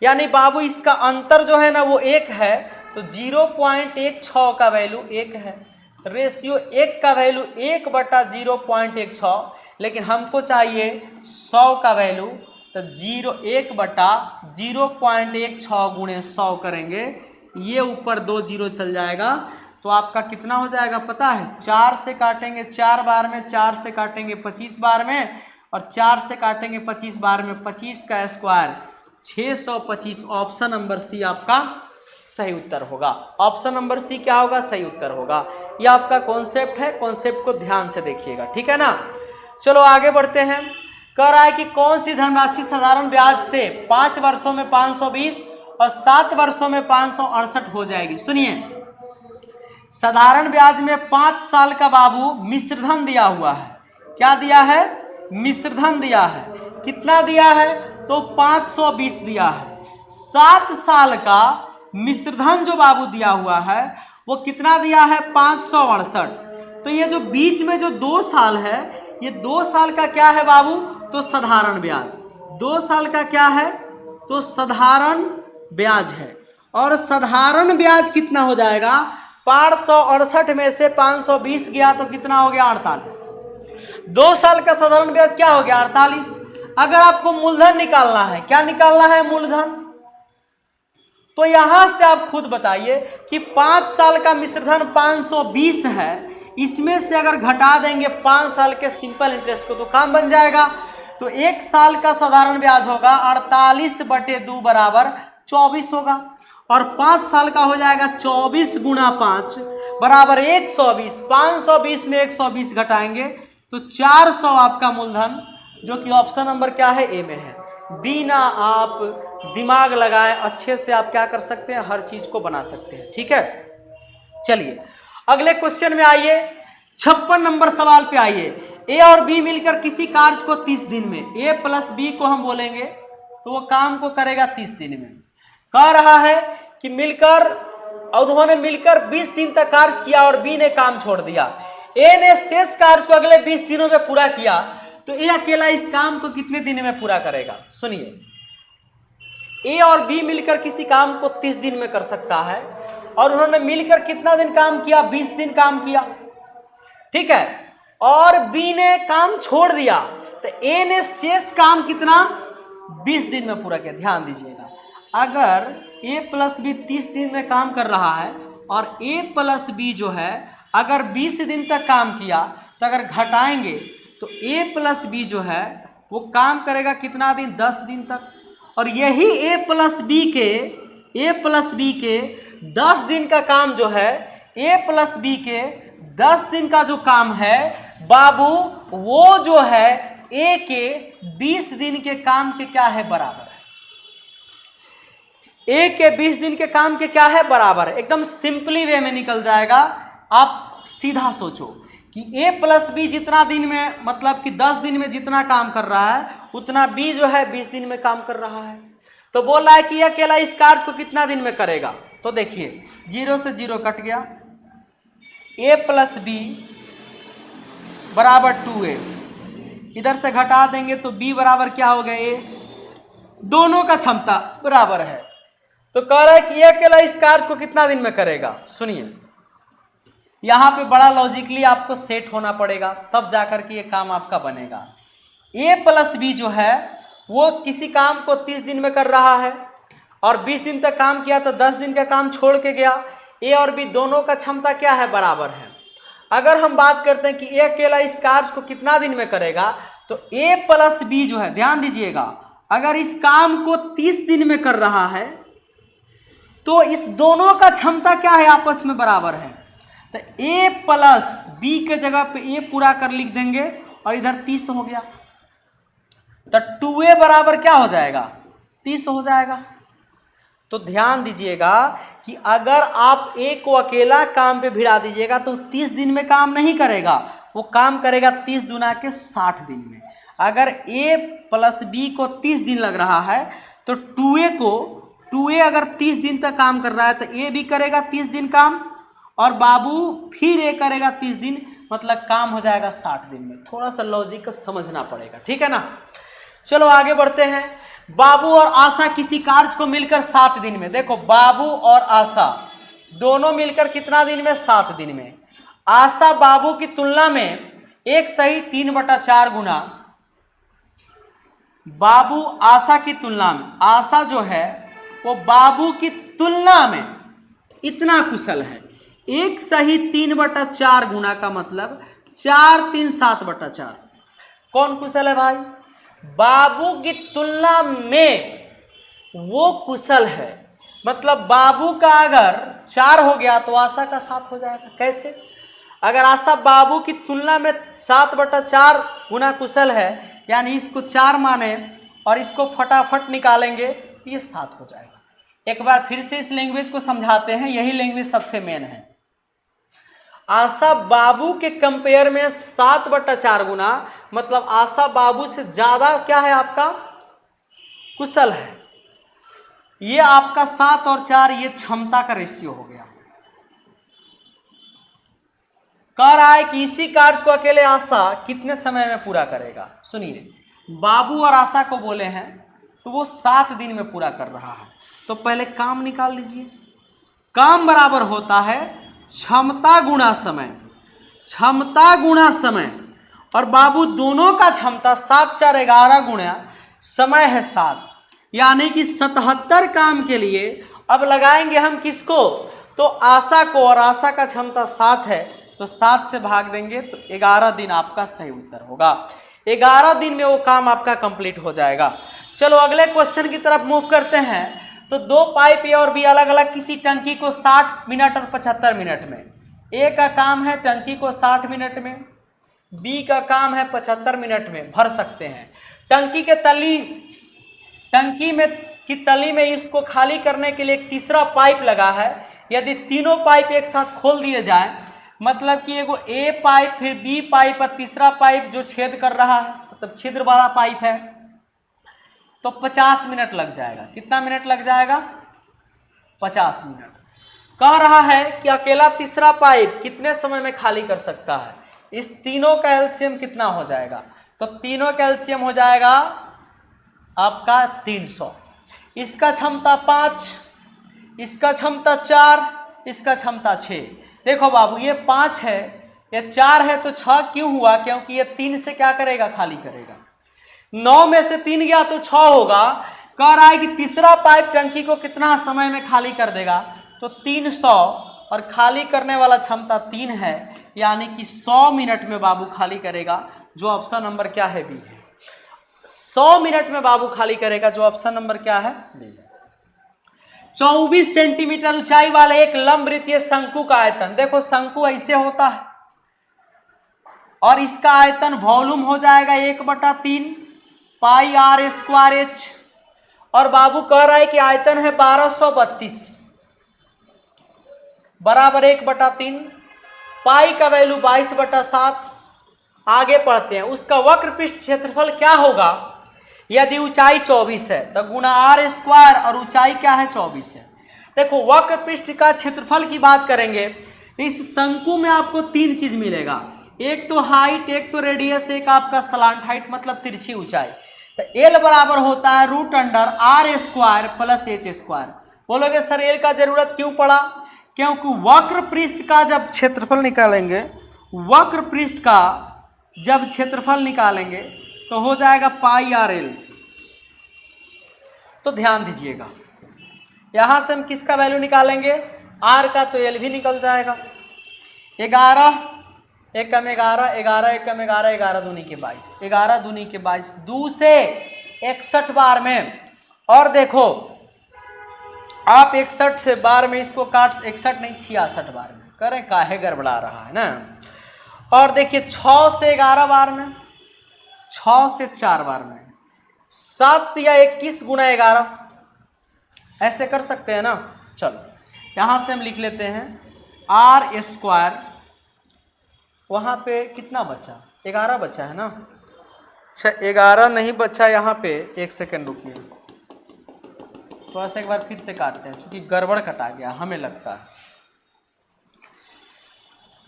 यानी बाबू इसका अंतर जो है ना वो 1 है तो 0.16 का वैल्यू 1 है। रेशियो 1 का वैल्यू 1/0.16, लेकिन हमको चाहिए 100 का वैल्यू तो 1/0.16 गुणे 100 करेंगे, ये ऊपर 2 जीरो चल जाएगा तो आपका कितना हो जाएगा पता है, 4 से काटेंगे 4 बार में, 4 से काटेंगे 25 बार में और 4 से काटेंगे 25 बार में, 25 का स्क्वायर 625। ऑप्शन नंबर सी आपका सही उत्तर होगा। ऑप्शन नंबर सी क्या होगा, सही उत्तर होगा। यह आपका कॉन्सेप्ट है, कॉन्सेप्ट को ध्यान से देखिएगा। ठीक है ना, चलो आगे बढ़ते हैं। कह रहा है कि कौन सी धनराशि साधारण ब्याज से 5 वर्षों में 520 और 7 वर्षों में 568 हो जाएगी। सुनिए साधारण ब्याज में 5 साल का बाबू मिश्रधन दिया हुआ है। क्या दिया है, मिश्रधन दिया है। कितना दिया है तो 520 दिया है। 7 साल का मिश्रधन जो बाबू दिया हुआ है वो कितना दिया है 568। तो ये जो बीच में जो 2 साल है ये 2 साल का क्या है बाबू तो साधारण ब्याज। 2 साल का क्या है तो साधारण ब्याज है। और साधारण ब्याज कितना हो जाएगा, 568 में से 520 गया तो कितना हो गया 48। 2 साल का साधारण ब्याज क्या हो गया 48। अगर आपको मूलधन निकालना है, क्या निकालना है मूलधन, तो यहां से आप खुद बताइए कि 5 साल का मिश्रधन 520 है, इसमें से अगर घटा देंगे 5 साल के सिंपल इंटरेस्ट को तो काम बन जाएगा। तो 1 साल का साधारण ब्याज होगा 48/2 बराबर 24 होगा, और 5 साल का हो जाएगा 24 गुणा 5 बराबर 120। 520 में 120 घटाएंगे तो 400 आपका मूलधन, जो कि ऑप्शन नंबर क्या है, ए में है। बिना आप दिमाग लगाए अच्छे से आप क्या कर सकते हैं, हर चीज को बना सकते हैं। ठीक है, चलिए अगले क्वेश्चन में आइए, 56 नंबर सवाल पे आइए। ए और बी मिलकर किसी कार्य को 30 दिन में, ए प्लस बी को हम बोलेंगे तो वो काम को करेगा 30 दिन में। कह रहा है कि मिलकर, और उन्होंने मिलकर 20 दिन तक कार्य किया और बी ने काम छोड़ दिया। ए ने शेष कार्य को अगले 20 दिनों में पूरा किया, तो ए अकेला इस काम को कितने दिन में पूरा करेगा। सुनिए, ए और बी मिलकर किसी काम को 30 दिन में कर सकता है, और उन्होंने मिलकर कितना दिन काम किया, 20 दिन काम किया। ठीक है, और बी ने काम छोड़ दिया, तो ए ने शेष काम कितना, 20 दिन में पूरा किया। ध्यान दीजिएगा, अगर ए प्लस बी 30 दिन में काम कर रहा है और ए प्लस बी जो है अगर 20 दिन तक काम किया, तो अगर घटाएंगे तो ए प्लस बी जो है वो काम करेगा कितना दिन, 10 दिन तक। और यही ए प्लस बी के 10 दिन का काम जो है, ए प्लस बी के 10 दिन का जो काम है बाबू, वो जो है ए के 20 दिन के काम के क्या है, बराबर है। ए के 20 दिन के काम के क्या है, बराबर है। एकदम सिंपली वे में निकल जाएगा। आप सीधा सोचो कि ए प्लस बी जितना दिन में, मतलब कि 10 दिन में जितना काम कर रहा है, उतना बी जो है 20 दिन में काम कर रहा है। तो बोल रहा है कि यह अकेला इस कार्य को कितना दिन में करेगा। तो देखिए 0 से 0 कट गया, ए प्लस बी बराबर 2a, इधर से घटा देंगे तो b बराबर क्या हो गया, a। दोनों का क्षमता बराबर है, तो कह रहा है कि यह अकेला इस कार्य को कितना दिन में करेगा। सुनिए, यहां पे बड़ा लॉजिकली आपको सेट होना पड़ेगा, तब जाकर के ये काम आपका बनेगा। ए प्लस बी जो है वो किसी काम को 30 दिन में कर रहा है और 20 दिन तक काम किया, तो 10 दिन का काम छोड़ के गया। ए और बी दोनों का क्षमता क्या है, बराबर है। अगर हम बात करते हैं कि ए अकेला इस कार्य को कितना दिन में करेगा, तो ए प्लस बी जो है, ध्यान दीजिएगा, अगर इस काम को 30 दिन में कर रहा है तो इस दोनों का क्षमता क्या है, आपस में बराबर है। तो ए प्लस बी के जगह पे ए पूरा कर लिख देंगे और इधर 30 हो गया, तो 2a बराबर क्या हो जाएगा, 30 हो जाएगा। तो ध्यान दीजिएगा कि अगर आप ए को अकेला काम पे भिड़ा दीजिएगा तो 30 दिन में काम नहीं करेगा, वो काम करेगा 30 दुना के 60 दिन में। अगर ए प्लस बी को 30 दिन लग रहा है तो 2a अगर 30 दिन तक काम कर रहा है तो ए भी करेगा 30 दिन काम, और बाबू फिर ए करेगा 30 दिन, मतलब काम हो जाएगा 60 दिन में। थोड़ा सा लॉजिक को समझना पड़ेगा, ठीक है ना। चलो आगे बढ़ते हैं। बाबू और आशा किसी कार्य को मिलकर 7 दिन में, देखो बाबू और आशा दोनों मिलकर कितना दिन में, 7 दिन में। आशा बाबू की तुलना में 1 सही 3/4 गुना, बाबू आशा की तुलना में, आशा जो है वो बाबू की तुलना में इतना कुशल है। 1 सही 3/4 गुना का मतलब 4 3 7/4। कौन कुशल है भाई, बाबू की तुलना में वो कुशल है। मतलब बाबू का अगर 4 हो गया तो आशा का 7 हो जाएगा। कैसे, अगर आशा बाबू की तुलना में 7/4 गुना कुशल है, यानी इसको 4 माने और इसको फटाफट निकालेंगे तो ये 7 हो जाएगा। एक बार फिर से इस लैंग्वेज को समझाते हैं, यही लैंग्वेज सबसे मेन है। आशा बाबू के कंपेयर में 7/4 गुना, मतलब आशा बाबू से ज्यादा क्या है, आपका कुशल है। ये आपका 7 और 4 ये क्षमता का रेशियो हो गया। कह रहा है कि इसी कार्य को अकेले आशा कितने समय में पूरा करेगा। सुनिए, बाबू और आशा को बोले हैं तो वो 7 दिन में पूरा कर रहा है। तो पहले काम निकाल लीजिए। काम बराबर होता है क्षमता गुणा समय, क्षमता गुणा समय, और बाबू दोनों का क्षमता 7 4 11 गुणा समय है 7, यानी कि 77 काम के लिए अब लगाएंगे हम किसको, तो आशा को, और आशा का क्षमता 7 है, तो 7 से भाग देंगे तो 11 दिन आपका सही उत्तर होगा। 11 दिन में वो काम आपका कंप्लीट हो जाएगा। चलो अगले क्वेश्चन की तरफ मूव करते हैं। तो दो पाइप ए और बी अलग अलग किसी टंकी को 60 मिनट और 75 मिनट में, ए का काम है टंकी को 60 मिनट में, बी का काम है 75 मिनट में भर सकते हैं। टंकी की तली में इसको खाली करने के लिए एक तीसरा पाइप लगा है। यदि तीनों पाइप एक साथ खोल दिए जाए, मतलब कि एगो ए पाइप फिर बी पाइप और तीसरा पाइप जो छेद कर रहा है, मतलब छिद्र वाला पाइप है, तो 50 मिनट लग जाएगा। कितना मिनट लग जाएगा? 50 मिनट। कह रहा है कि अकेला तीसरा पाइप कितने समय में खाली कर सकता है। इस तीनों का एलसीएम कितना हो जाएगा? तो तीनों का एलसीएम हो जाएगा आपका 300। इसका क्षमता 5, इसका क्षमता 4, इसका क्षमता 6। देखो बाबू ये 5 है, ये 4 है, तो 6 क्यों हुआ? क्योंकि ये 3 से क्या करेगा? खाली करेगा। 9 में से 3 गया तो 6 होगा। कह रहा है कि तीसरा पाइप टंकी को कितना समय में खाली कर देगा? तो 300, और खाली करने वाला क्षमता 3 है, यानी कि 100 मिनट में बाबू खाली करेगा, जो ऑप्शन नंबर क्या है? बी है। 100 मिनट में बाबू खाली करेगा, जो ऑप्शन नंबर क्या है? बी है। 24 सेंटीमीटर ऊंचाई वाले एक लंबवृत्तीय शंकु का आयतन, देखो शंकु ऐसे होता है और इसका आयतन वॉल्यूम हो जाएगा 1/3 पाई आर स्क्वायर एच, और बाबू कह रहा है कि आयतन है 1232 बराबर 1/3, पाई का वैल्यू 22/7। आगे पढ़ते हैं। उसका वक्र पृष्ठ क्षेत्रफल क्या होगा? यदि ऊंचाई 24 है तो गुना आर स्क्वायर, और ऊंचाई क्या है? 24 है। देखो वक्र पृष्ठ का क्षेत्रफल की बात करेंगे, इस शंकु में आपको 3 चीज मिलेगा, एक तो हाइट, एक तो रेडियस, एक आपका स्लांट हाइट मतलब तिरछी ऊंचाई। तो एल बराबर होता है √अंडर r² प्लस h²। बोलोगे सर एल का जरूरत क्यों पड़ा? क्योंकि वक्र पृष्ठ का जब क्षेत्रफल निकालेंगे, वक्र पृष्ठ का जब क्षेत्रफल निकालेंगे तो हो जाएगा पाई आर एल। तो ध्यान दीजिएगा, यहां से हम किसका वैल्यू निकालेंगे? आर का, तो एल भी निकल जाएगा। 11 एकम 11, 11 एकम 11, 11 दूनी के 22, 11 दूनी के 22, 2 से 61 बार में। और देखो आप 61 से बार में इसको काट, 61 नहीं 66 बार में करें, काहे गड़बड़ा रहा है ना। और देखिए 6 से 11 बार में, 6 से 4 बार में, 7 या 21 गुना 11, ऐसे कर सकते हैं ना। चलो यहां से हम लिख लेते हैं r², वहां पे कितना बचा? 11 बचा है ना। अच्छा 11 नहीं बचा यहाँ पे, 1 सेकंड रुकिए, थोड़ा सा एक बार फिर से काटते हैं, क्योंकि गड़बड़ कटा गया हमें लगता है।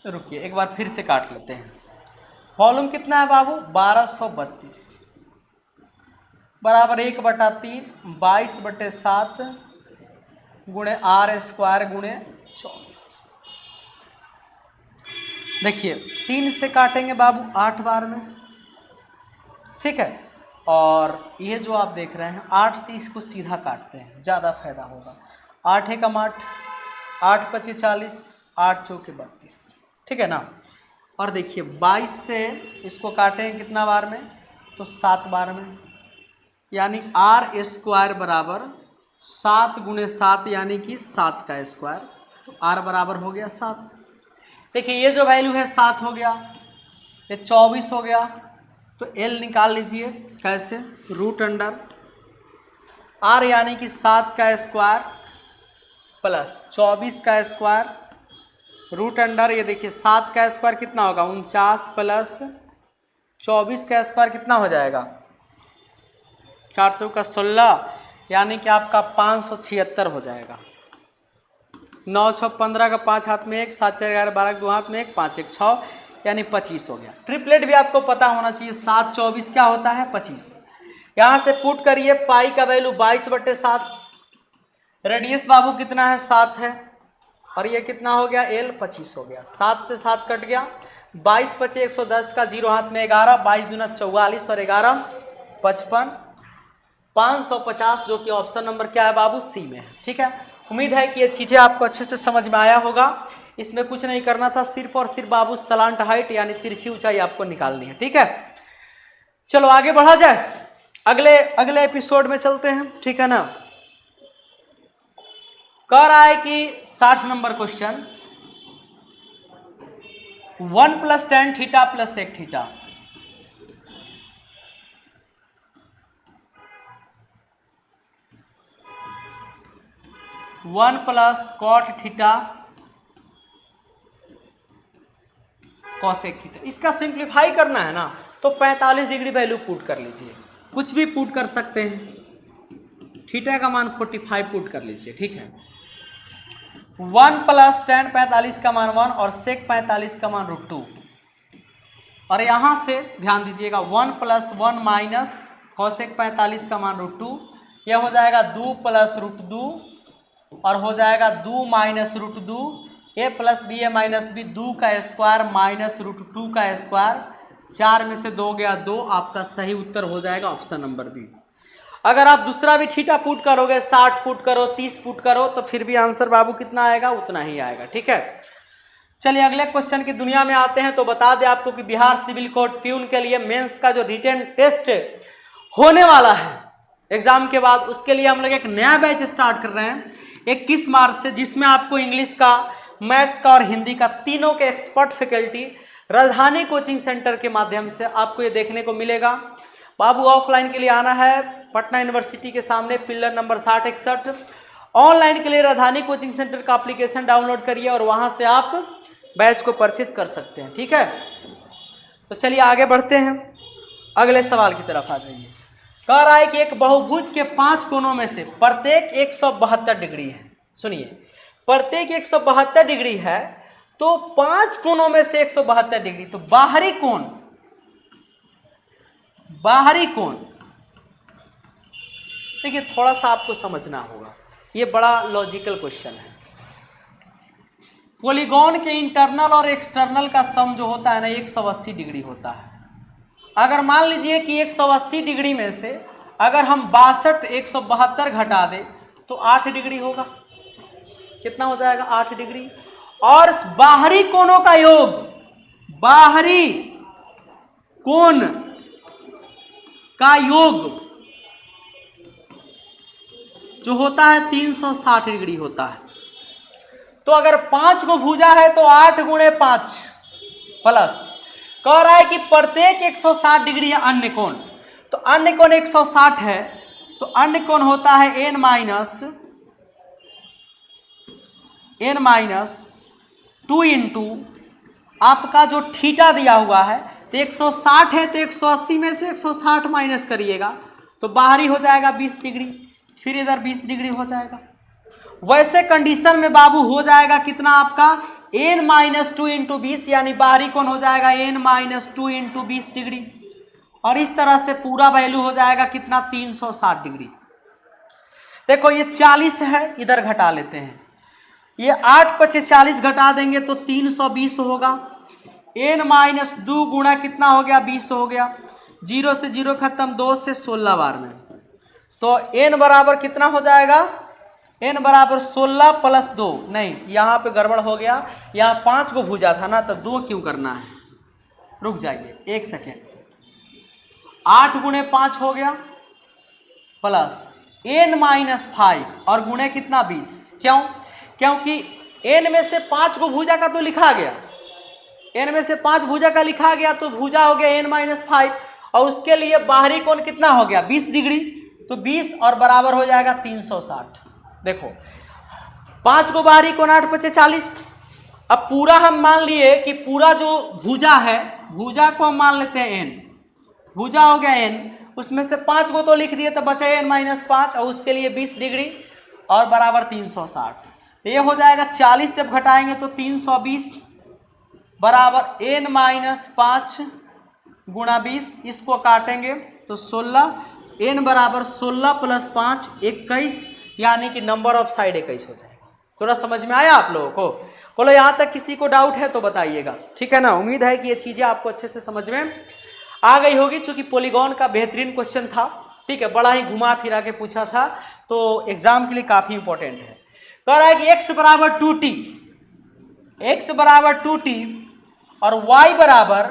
तो रुकिए एक बार फिर से काट लेते हैं। वॉल्यूम कितना है बाबू? 1232 बराबर 1/3 22/7 गुणे r² गुणे 24। देखिए 3 से काटेंगे बाबू 8 बार में, ठीक है। और ये जो आप देख रहे हैं 8 से इसको सीधा काटते हैं, ज़्यादा फायदा होगा। 8 एकम 8, 8 25 40, 8 चौके 32, ठीक है ना। और देखिए 22 से इसको काटेंगे कितना बार में? तो 7 बार में, यानी r² बराबर 7 गुणे 7 यानी कि 7 का स्क्वायर, तो r बराबर हो गया 7। देखिए ये जो वैल्यू है 7 हो गया, ये 24 हो गया, तो l निकाल लीजिए। कैसे? √r यानी कि 7 का स्क्वायर प्लस 24 का स्क्वायर √, ये देखिए 7 का स्क्वायर कितना होगा? 49 प्लस 24 का स्क्वायर कितना हो जाएगा? 4 चौका 16, यानी कि आपका 576 हो जाएगा। 9 6 15 का 5 हाथ में 1, 7 4 11 12 2 हाथ में 1, 5 1 6, यानी 25 हो गया। ट्रिपलेट भी आपको पता होना चाहिए, 7 24 क्या होता है? 25। यहाँ से पुट करिए, पाई का वैल्यू 22/7, रेडियस बाबू कितना है? 7 है, और ये कितना हो गया? एल 25 हो गया। 7 से 7 कट गया, 22 25 110 का 0 हाथ में 11, 22 दूना 44 और 11 55, 550, जो कि ऑप्शन नंबर क्या है बाबू? सी में है। ठीक है, उम्मीद है कि ये चीज़ें आपको अच्छे से समझ में आया होगा। इसमें कुछ नहीं करना था, सिर्फ और सिर्फ बाबू सलांट हाइट यानी तिरछी ऊंचाई आपको निकालनी है। ठीक है, चलो आगे बढ़ा जाए, अगले एपिसोड में चलते हैं। ठीक है ना, कह रहा है कि 60 number question 1 + tan theta + sec theta, one plus cot theta cosec theta, इसका सिंप्लीफाई करना है ना तो 45 डिग्री वैल्यू पुट कर लीजिए, कुछ भी पुट कर सकते हैं। थीटा का मान 45 पुट कर लीजिए। ठीक है, 1 + tan 45 का मान 1 और sec 45 का मान √2, और यहां से ध्यान दीजिएगा 1 + 1 - cosec 45 का मान √2, यह हो जाएगा 2 + √2 और हो जाएगा 2 - √2, a + b a - b 2 का स्क्वायर - √2 का स्क्वायर, 4 में से 2 गया 2, आपका सही उत्तर हो जाएगा ऑप्शन नंबर बी। अगर आप दूसरा भी थीटा पुट करोगे, 60 पुट करो, 30 पुट करो, तो फिर भी आंसर बाबू कितना आएगा, उतना ही आएगा। ठीक है, चलिए अगले क्वेश्चन की दुनिया में आते हैं। तो बता दें आपको कि बिहार सिविल कोर्ट प्यून के लिए मेंस का जो रिटन टेस्ट होने वाला है एग्जाम के बाद, उसके लिए हम लोग एक नया बैच स्टार्ट कर रहे हैं 21 मार्च से, जिसमें आपको इंग्लिश का, मैथ्स का और हिंदी का तीनों के एक्सपर्ट फैकल्टी राजधानी कोचिंग सेंटर के माध्यम से आपको ये देखने को मिलेगा। बाबू ऑफलाइन के लिए आना है पटना यूनिवर्सिटी के सामने पिलर नंबर 6061, ऑनलाइन के लिए राजधानी कोचिंग सेंटर का एप्लीकेशन डाउनलोड करिए और वहां से आप बैच को परचेज कर सकते हैं। ठीक है, तो चलिए आगे बढ़ते हैं, अगले सवाल की तरफ आ जाइए। कह रहा है कि एक बहुभुज के 5 कोनों में से प्रत्येक 172 डिग्री है। सुनिए, प्रत्येक 172 डिग्री है, तो 5 कोनों में से 172 डिग्री, तो बाहरी कोण देखिए थोड़ा सा आपको समझना होगा, ये बड़ा लॉजिकल क्वेश्चन है। पॉलीगॉन के इंटरनल और एक्सटर्नल का सम जो होता है ना 180 डिग्री होता है। अगर मान लीजिए कि 180 डिग्री में से अगर हम 62 172 घटा दें तो 8 डिग्री होगा। कितना हो जाएगा, 8 डिग्री। और बाहरी कोणों का योग, बाहरी कोण का योग जो होता है 360 डिग्री होता है। तो अगर 5 को भुजा है तो 8 × 5 प्लस, कह रहा है कि प्रत्येक 160 डिग्री है अन्य कोण, तो अन्य कोण 160 है, तो अन्य कोण होता है n - 2 इंटू आपका जो थीटा दिया हुआ है, तो 160 है तो 180 में से 160 माइनस करिएगा तो बाहरी हो जाएगा 20 डिग्री, फिर इधर 20 डिग्री हो जाएगा। वैसे कंडीशन में बाबू हो जाएगा कितना आपका n - 2 इंटू 20, यानी बाहरी कोण हो जाएगा n - 2 इंटू 20 डिग्री, और इस तरह से पूरा वैल्यू हो जाएगा कितना 360 डिग्री। देखो ये 40 है, इधर घटा लेते हैं, ये 8 × 5 40 घटा देंगे तो 320 होगा। n - 2 गुणा कितना हो गया 20 हो गया, 0 से 0 खत्म, 2 से 16 बार में, तो n बराबर कितना हो जाएगा, n बराबर 16 + 2, नहीं यहाँ पे गड़बड़ हो गया, यहाँ 5 को भुजा था ना तो 2 क्यों करना है, रुक जाइए 1 सेकेंड, 8 × 5 हो गया प्लस n - 5 और गुणे कितना 20, क्यों, क्योंकि n में से 5 को भुजा का तो लिखा गया, n में से 5 भुजा का लिखा गया तो भुजा हो गया n - 5, और उसके लिए बाहरी कोण कितना हो गया 20 डिग्री, तो 20 और बराबर हो जाएगा 360। देखो 5 को बाहरी कोण 8 × 5 40, अब पूरा हम मान लिए कि पूरा जो भुजा है, भुजा को हम मान लेते हैं n, भुजा हो गया n, उसमें से 5 को तो लिख दिए तो बचा n - 5 और उसके लिए 20 डिग्री और बराबर 360, तो ये हो जाएगा 40 जब घटाएंगे तो 320 बराबर n - 5 गुणा 20, इसको काटेंगे तो 16, n बराबर 16 + 5 21, यानी कि नंबर ऑफ साइड 21 हो जाएगा। थोड़ा समझ में आया आप लोगों को? बोलो यहाँ तक किसी को डाउट है तो बताइएगा, ठीक है ना। उम्मीद है कि ये चीजें आपको अच्छे से समझ में आ गई होगी, चूंकि पॉलीगॉन का बेहतरीन क्वेश्चन था, ठीक है, बड़ा ही घुमा फिरा के पूछा था, तो एग्जाम के लिए काफी इंपॉर्टेंट है। कह रहा है कि x बराबर 2t, x बराबर 2t और y बराबर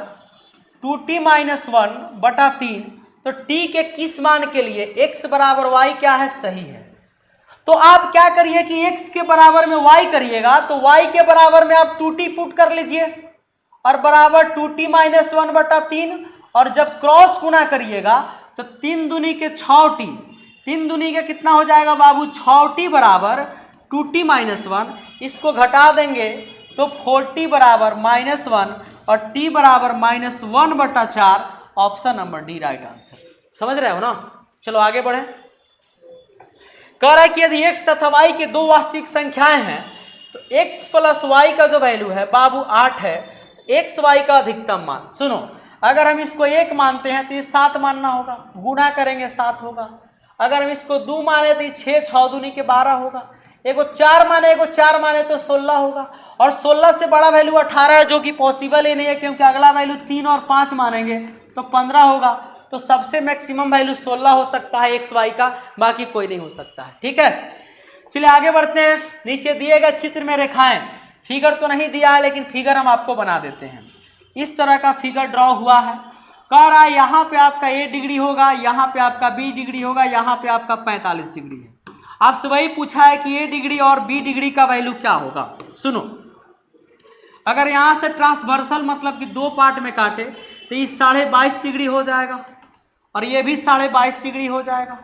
2t माइनस 1/3, तो t के किस मान के लिए x बराबर y क्या है, सही है। तो आप क्या करिए कि x के बराबर में y करिएगा, तो y के बराबर में आप 2t पुट कर लीजिए और बराबर 2t माइनस 1/3, और जब क्रॉस गुना करिएगा तो 3 दूनी के 6t, 3 दूनी के कितना हो जाएगा बाबू, 6t बराबर 2t माइनस 1, इसको घटा देंगे तो 4t बराबर -1 और t बराबर -1/4, option number D right answer. समझ रहे हो ना। चलो आगे बढ़े। कह रहा है कि यदि x तथा y के दो वास्तविक संख्याएं हैं तो x प्लस y का जो वैल्यू है बाबू 8 है, x y का अधिकतम मान। सुनो, अगर हम इसको 1 मानते हैं तो ये 7 मानना होगा, गुणा करेंगे 7 होगा। अगर हम इसको 2 माने तो 6, 6 दूनी के 12 होगा। एगो 4 माने तो 16 होगा, और 16 से बड़ा वैल्यू 18 है, जो कि पॉसिबल ही नहीं है क्योंकि अगला वैल्यू 3 और 5 मानेंगे तो 15 होगा। तो सबसे मैक्सिमम वैल्यू 16 हो सकता है एक्स वाई का, बाकी कोई नहीं हो सकता है। ठीक है, चलिए आगे बढ़ते हैं। नीचे दिए गए चित्र में रेखाएं, फिगर तो नहीं दिया है लेकिन फिगर हम आपको बना देते हैं। इस तरह का फिगर ड्रॉ हुआ है। कह रहा है यहाँ पे आपका A डिग्री होगा, यहाँ पे आपका B डिग्री होगा, यहाँ पे आपका 45 डिग्री है। आपसे वही पूछा है कि A डिग्री और B डिग्री का वैल्यू क्या होगा। सुनो, अगर यहाँ से ट्रांसवर्सल मतलब कि 2 पार्ट में काटे तो ये 22.5 डिग्री हो जाएगा और ये भी 22.5 डिग्री हो जाएगा।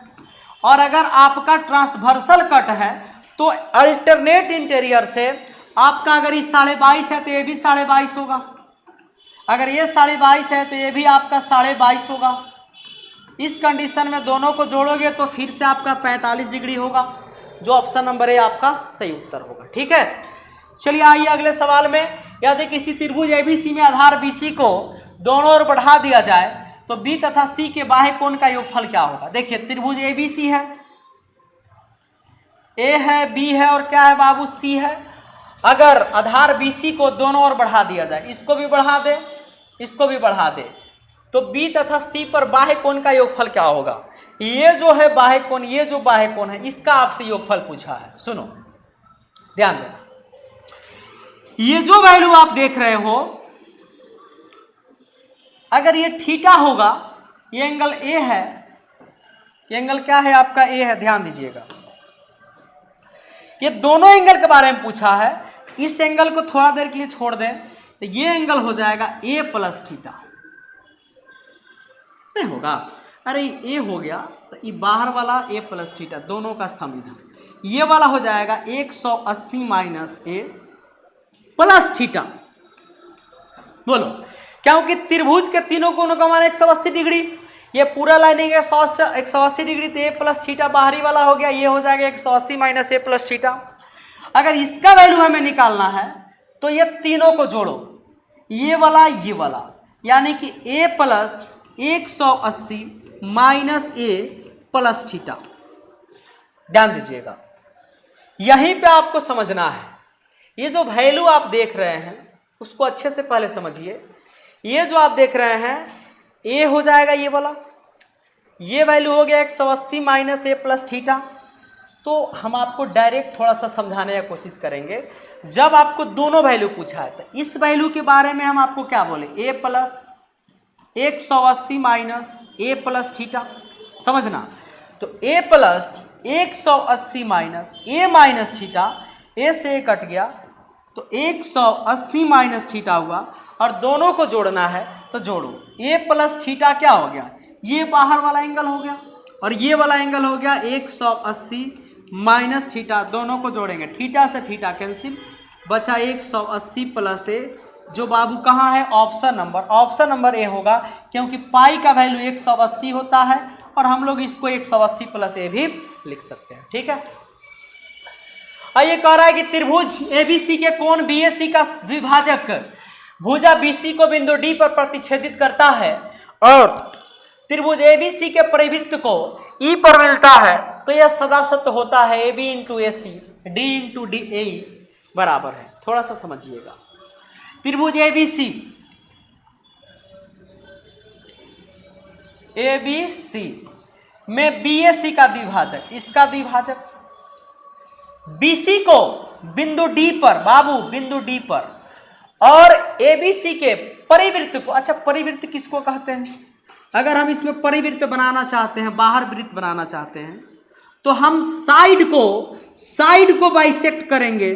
और अगर आपका ट्रांसवर्सल कट है तो अल्टरनेट इंटीरियर से आपका अगर ये 22.5 है तो ये भी 22.5 होगा, अगर ये 22.5 है तो ये भी आपका 22.5 होगा। इस कंडीशन में दोनों को जोड़ोगे तो फिर से आपका 45 डिग्री होगा, जो ऑप्शन नंबर ए आपका सही उत्तर होगा। ठीक है, चलिए आइए अगले सवाल में। यदि किसी त्रिभुज एबीसी में आधार बीसी को दोनों ओर बढ़ा दिया जाए तो बी तथा सी के बाह्य कोण का योगफल क्या होगा। देखिए त्रिभुज एबीसी है, ए है, बी है और क्या है बाबू, सी है। अगर आधार बीसी को दोनों ओर बढ़ा दिया जाए, इसको भी बढ़ा दे, इसको भी बढ़ा दे, तो बी तथा सी पर बाह्य कोण का योगफल क्या होगा। ये जो है बाह्य कोण, ये जो बाह्य कोण है, इसका आपसे योगफल पूछा है। सुनो ध्यान देना, ये जो वैल्यू आप देख रहे हो, अगर ये थीटा होगा, ये एंगल ए है, ये एंगल क्या है आपका, ए है। ध्यान दीजिएगा, ये दोनों एंगल के बारे में पूछा है। इस एंगल को थोड़ा देर के लिए छोड़ दें तो ये एंगल हो जाएगा ए प्लस थीटा, नहीं होगा, अरे ए हो गया तो ये बाहर वाला ए प्लस थीटा, दोनों का सम इधर, ये वाला हो जाएगा 180 माइनस ए प्लस थीटा। बोलो, क्योंकि त्रिभुज के तीनों कोणों का मान 180 डिग्री, ये पूरा लाइनिंग 180 डिग्री, तो ए प्लस थीटा बाहरी वाला हो गया, ये हो जाएगा 180 माइनस ए प्लस थीटा। अगर इसका वैल्यू हमें निकालना है तो ये तीनों को जोड़ो, ये वाला, यानी कि ए प्लस 180 माइनस ए प्लस थीटा। ध्यान दीजिएगा, यहीं पे आपको समझना है। ये जो वैल्यू आप देख रहे हैं उसको अच्छे से पहले समझिए। ये जो आप देख रहे हैं ए हो जाएगा ये वाला, ये वैल्यू हो गया 180 माइनस ए प्लस थीटा। तो हम आपको डायरेक्ट थोड़ा सा समझाने की कोशिश करेंगे। जब आपको दोनों वैल्यू पूछा है तो इस वैल्यू के बारे में हम आपको क्या बोले, ए प्लस 180 माइनस ए प्लस थीटा, समझना। तो ए प्लस 180 माइनस ए माइनस थीटा, ए से ए कट गया तो 180 माइनस थीटा हुआ, और दोनों को जोड़ना है तो जोड़ो। ए प्लस थीटा क्या हो गया, ये बाहर वाला एंगल हो गया और ये वाला एंगल हो गया 180 माइनस थीटा, दोनों को जोड़ेंगे, थीटा से थीटा कैंसिल, बचा 180 प्लस ए, जो बाबू कहाँ है, ऑप्शन नंबर ए होगा, क्योंकि पाई का वैल्यू 180 होता है और हम लोग इसको 180 प्लस ए भी लिख सकते हैं। ठीक है, आइए कह रहा है कि त्रिभुज एबीसी के कोण बीएसी का द्विभाजक भुजा बीसी को बिंदु डी पर प्रतिच्छेदित करता है और त्रिभुज एबीसी के परिवृत्त को ई पर मिलता है, तो यह सदा सत्य होता है A B into A C D into D A बराबर है। थोड़ा सा समझिएगा, त्रिभुज एबीसी एबीसी में बीएसी का द्विभाजक, इसका द्विभाजक बीसी को बिंदु डी पर, बाबू बिंदु डी पर और एबीसी के परिवृत्त को, अच्छा परिवृत्त किसको कहते हैं? अगर हम इसमें परिवृत्त बनाना चाहते हैं, बाहर वृत्त बनाना चाहते हैं, तो हम साइड को बाइसेक्ट करेंगे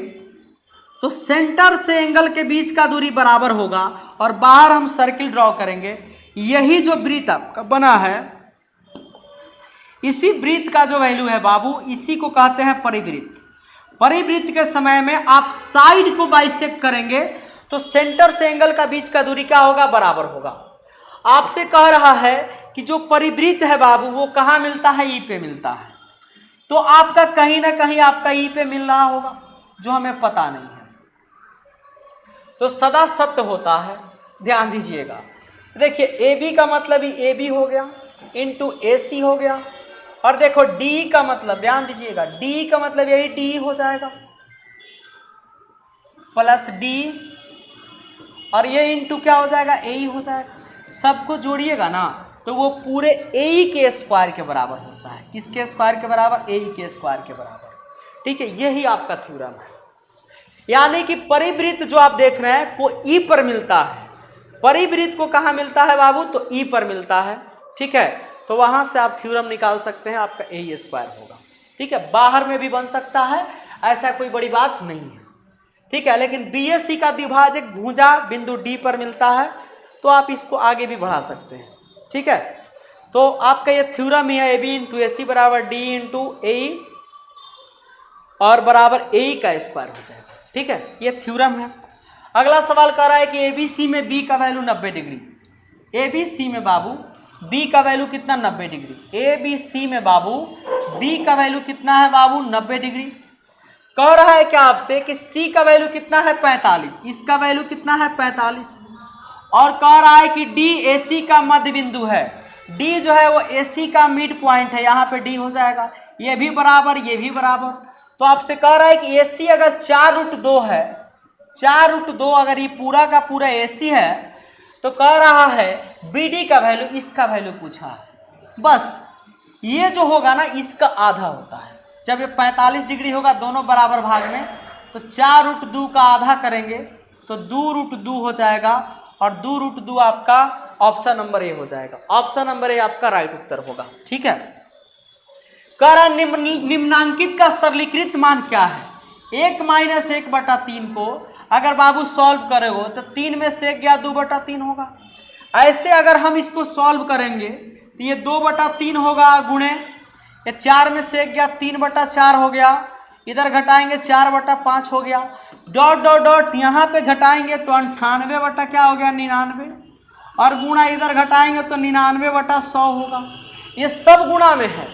तो सेंटर से एंगल के बीच का दूरी बराबर होगा और बाहर हम सर्किल ड्रॉ करेंगे। यही जो वृत्त आपका बना है, इसी वृत्त का जो वैल्यू है बाबू, इसी को कहते हैं परिवृत्त। परिवृत्त के समय में आप साइड को बाइसेक्ट करेंगे तो सेंटर से एंगल का बीच का दूरी क्या होगा? बराबर होगा। आपसे कह रहा है कि जो परिवृत्त है बाबू वो कहाँ मिलता है? ई पे मिलता है। तो आपका कहीं ना कहीं आपका ई पे मिल रहा होगा जो हमें पता नहीं है, तो सदा सत्य होता है, ध्यान दीजिएगा। देखिए ए बी का मतलब ही ए बी हो गया इंटू ए सी हो गया, और देखो डी का मतलब, ध्यान दीजिएगा, डी का मतलब यही डी हो जाएगा प्लस डी, और ये इंटू क्या हो जाएगा? ए ही हो जाएगा। सबको जोड़िएगा ना तो वो पूरे ए के स्क्वायर के बराबर होता है। किसके स्क्वायर के बराबर? ए के स्क्वायर के बराबर। ठीक है, यही आपका थ्योरम है। यानी कि परिवृत्त जो आप देख रहे हैं को ई पर मिलता है। परिवृत्त को कहाँ मिलता है बाबू? तो ई पर मिलता है। ठीक है, तो वहां से आप थ्योरम निकाल सकते हैं, आपका ए स्क्वायर होगा। ठीक है, बाहर में भी बन सकता है, ऐसा कोई बड़ी बात नहीं है। ठीक है, लेकिन बी ए सी का द्विभाजक भुजा बिंदु डी पर मिलता है, तो आप इसको आगे भी बढ़ा सकते हैं। ठीक है, तो आपका ये थ्योरम ही है, ए बी इंटू ए सी बराबर डी इंटू ए और बराबर ए का स्क्वायर हो जाएगा। ठीक है, ये थ्योरम है। अगला सवाल कह रहा है कि एबीसी में बी का वैल्यू 90 डिग्री। एबीसी में बाबू बी का वैल्यू कितना? 90 डिग्री। एबीसी में बाबू बी का वैल्यू कितना है बाबू? 90 डिग्री। कह रहा है क्या आपसे कि सी का वैल्यू कितना है? 45। इसका वैल्यू कितना है? 45। और कह रहा है कि डी एसी का मध्य बिंदु है। डी जो है वो एसी का मिड पॉइंट है, यहाँ पे डी हो जाएगा। ये भी बराबर, ये भी बराबर। तो आपसे कह रहा है कि एसी अगर 4√2 है, 4√2 अगर ये पूरा का पूरा एसी है, तो कह रहा है बीडी का वैल्यू, इसका वैल्यू पूछा है। बस ये जो होगा ना इसका आधा होता है। जब ये 45 डिग्री होगा दोनों बराबर भाग में, तो 4√2 का आधा करेंगे तो 2√2 हो जाएगा, और 2√2 आपका ऑप्शन नंबर ए हो जाएगा। ऑप्शन नंबर ए आपका राइट उत्तर होगा। ठीक है, कह रहा निम्नांकित का सरलीकृत मान क्या है? 1 - 1/3 को अगर बाबू सॉल्व करेगो तो 3 में से गया 2/3 होगा। ऐसे अगर हम इसको सॉल्व करेंगे तो ये 2/3 होगा गुणे, ये 4 में से गया 3/4 हो गया, इधर घटाएंगे 4/5 हो गया, डॉट डॉट डॉट यहाँ पे घटाएंगे तो 98 क्या हो गया? 99, और गुणा इधर घटाएंगे तो 99/100 होगा। ये सब गुणा में है।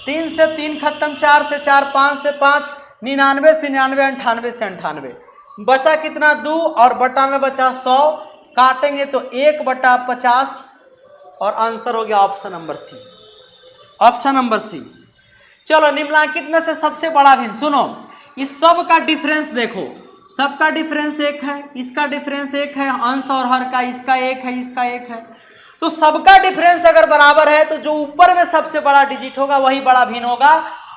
3 से 3 खत्म, 4 से 4, 5 से 5, 99 से 99, 98 से 98, बचा कितना? 2, और बटा में बचा 100, काटेंगे तो 1/50, और आंसर हो गया option number C. Option number C. चलो निम्नलिखित में से सबसे बड़ा भिन्न, सुनो इस सब का डिफरेंस देखो, सबका डिफरेंस 1 है, इसका डिफरेंस 1 है, अंश और हर का, इसका 1 है, इसका 1 है। तो सबका डिफरेंस अगर बराबर है तो जो ऊपर में सबसे बड़ा डिजिट होगा वही बड़ा भिन्न होगा,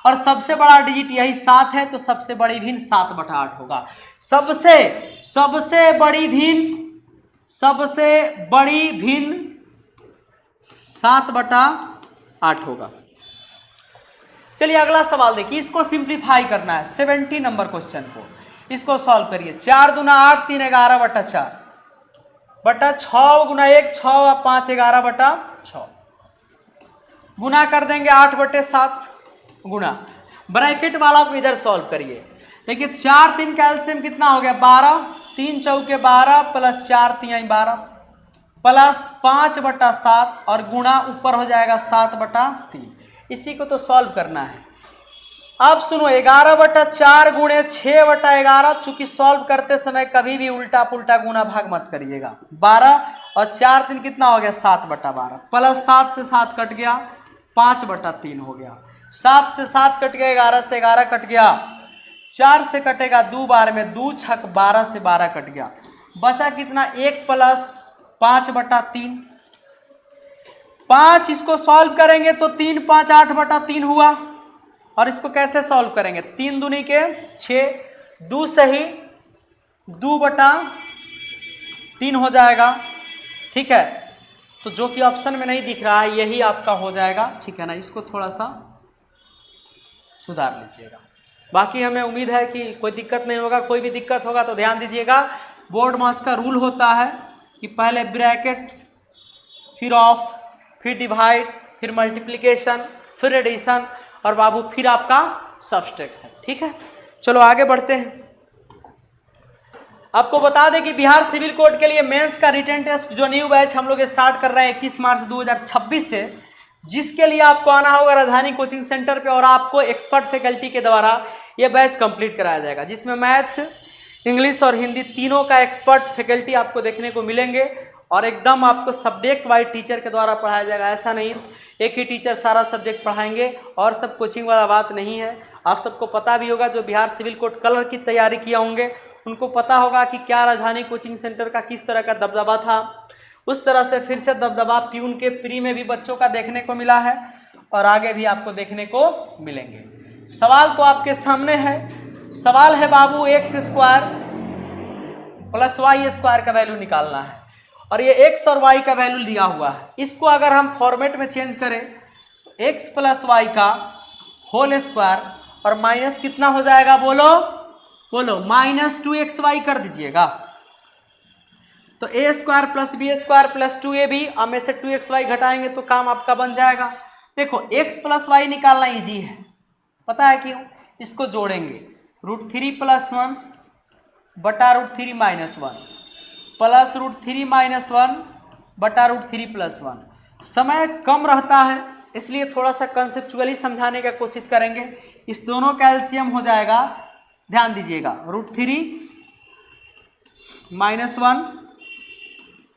और सबसे बड़ा डिजिट यही 7 है, तो सबसे बड़ी भिन्न 7/8 होगा। सबसे बड़ी भिन्न 7/8 होगा। चलिए अगला सवाल देखिए, इसको सिंप्लीफाई करना है। 70 नंबर क्वेश्चन को इसको सॉल्व करिए। 4 दूना 8, 3 11/4 बटा 6 गुना 1 6 और 5 11/6, गुना कर देंगे 8/7 गुना, ब्रैकेट वाला को इधर सॉल्व करिए। देखिए 4 3 का एलसीएम कितना हो गया? 12, 3 चौके 12 प्लस 4 3 12 प्लस 5/7, और गुणा ऊपर हो जाएगा 7/3। इसी को तो सॉल्व करना है। अब सुनो 11/4 गुणे 6/11, चूंकि सॉल्व करते समय कभी भी उल्टा पुल्टा गुना भाग मत करिएगा। 12 और 4 3 कितना हो गया? 7/12 प्लस 7 से 7 कट गया, 5/3 हो गया। 7 से 7 कट गया, 11 से 11 कट गया, 4 से कटेगा 2 बार में, 2 छक 12 से 12 कट गया, बचा कितना? 1 प्लस 5/3। 5 इसको सॉल्व करेंगे तो 3 5 8/3 हुआ। और इसको कैसे सॉल्व करेंगे? 3 दूनी के 6, 2 सही 2/3 3 हो जाएगा, ठीक है। तो जो कि ऑप्शन में नहीं दिख रहा है यही आपका हो जाएगा, ठीक है ना। इसको थोड़ा सा सुधार लीजिएगा। बाकी हमें उम्मीद है कि कोई दिक्कत नहीं होगा। कोई भी दिक्कत होगा तो ध्यान दीजिएगा, बोर्ड मास का रूल होता है कि पहले ब्रैकेट, फिर ऑफ, फिर डिवाइड, फिर मल्टीप्लिकेशन, फिर एडिशन और बाबू फिर आपका सब्सट्रैक्शन, ठीक है। चलो आगे बढ़ते हैं। आपको बता दें कि बिहार सिविल कोड के लिए मेंस का रिटन टेस्ट जो न्यू बैच हम लोग स्टार्ट कर रहे हैं 21 मार्च 2026 से, जिसके लिए आपको आना होगा राजधानी कोचिंग सेंटर पे और आपको एक्सपर्ट फैकल्टी के द्वारा ये बैच कंप्लीट कराया जाएगा, जिसमें मैथ, इंग्लिश और हिंदी तीनों का एक्सपर्ट फैकल्टी आपको देखने को मिलेंगे और एकदम आपको सब्जेक्ट वाइज टीचर के द्वारा पढ़ाया जाएगा। ऐसा नहीं एक ही टीचर सारा सब्जेक्ट पढ़ाएंगे और सब कोचिंग वाला बात नहीं है। आप सबको पता भी होगा, जो बिहार सिविल कोड कलर की तैयारी किया होंगे उनको पता होगा कि क्या राजधानी कोचिंग सेंटर का किस तरह का दबदबा था। उस तरह से फिर से दबदबा प्यून के प्री में भी बच्चों का देखने को मिला है और आगे भी आपको देखने को मिलेंगे। सवाल तो आपके सामने है। सवाल है बाबू x² प्लस y² का वैल्यू निकालना है और ये x और y का वैल्यू दिया हुआ है। इसको अगर हम फॉर्मेट में चेंज करें तो x प्लस वाई का होल स्क्वायर और माइनस कितना हो जाएगा, बोलो बोलो, -2xy कर दीजिएगा। तो a² plus b² plus 2ab, अब में से 2xy घटाएंगे तो काम आपका बन जाएगा। देखो x प्लस वाई निकालना इजी है, पता है क्यों? इसको जोड़ेंगे √3 + 1 बटा √3 - 1 प्लस √3 - 1 बटा √3 + 1। समय कम रहता है इसलिए थोड़ा सा कंसेप्चुअली समझाने का कोशिश करेंगे। इस दोनों का एलसीएम हो जाएगा, ध्यान दीजिएगा, √3 - 1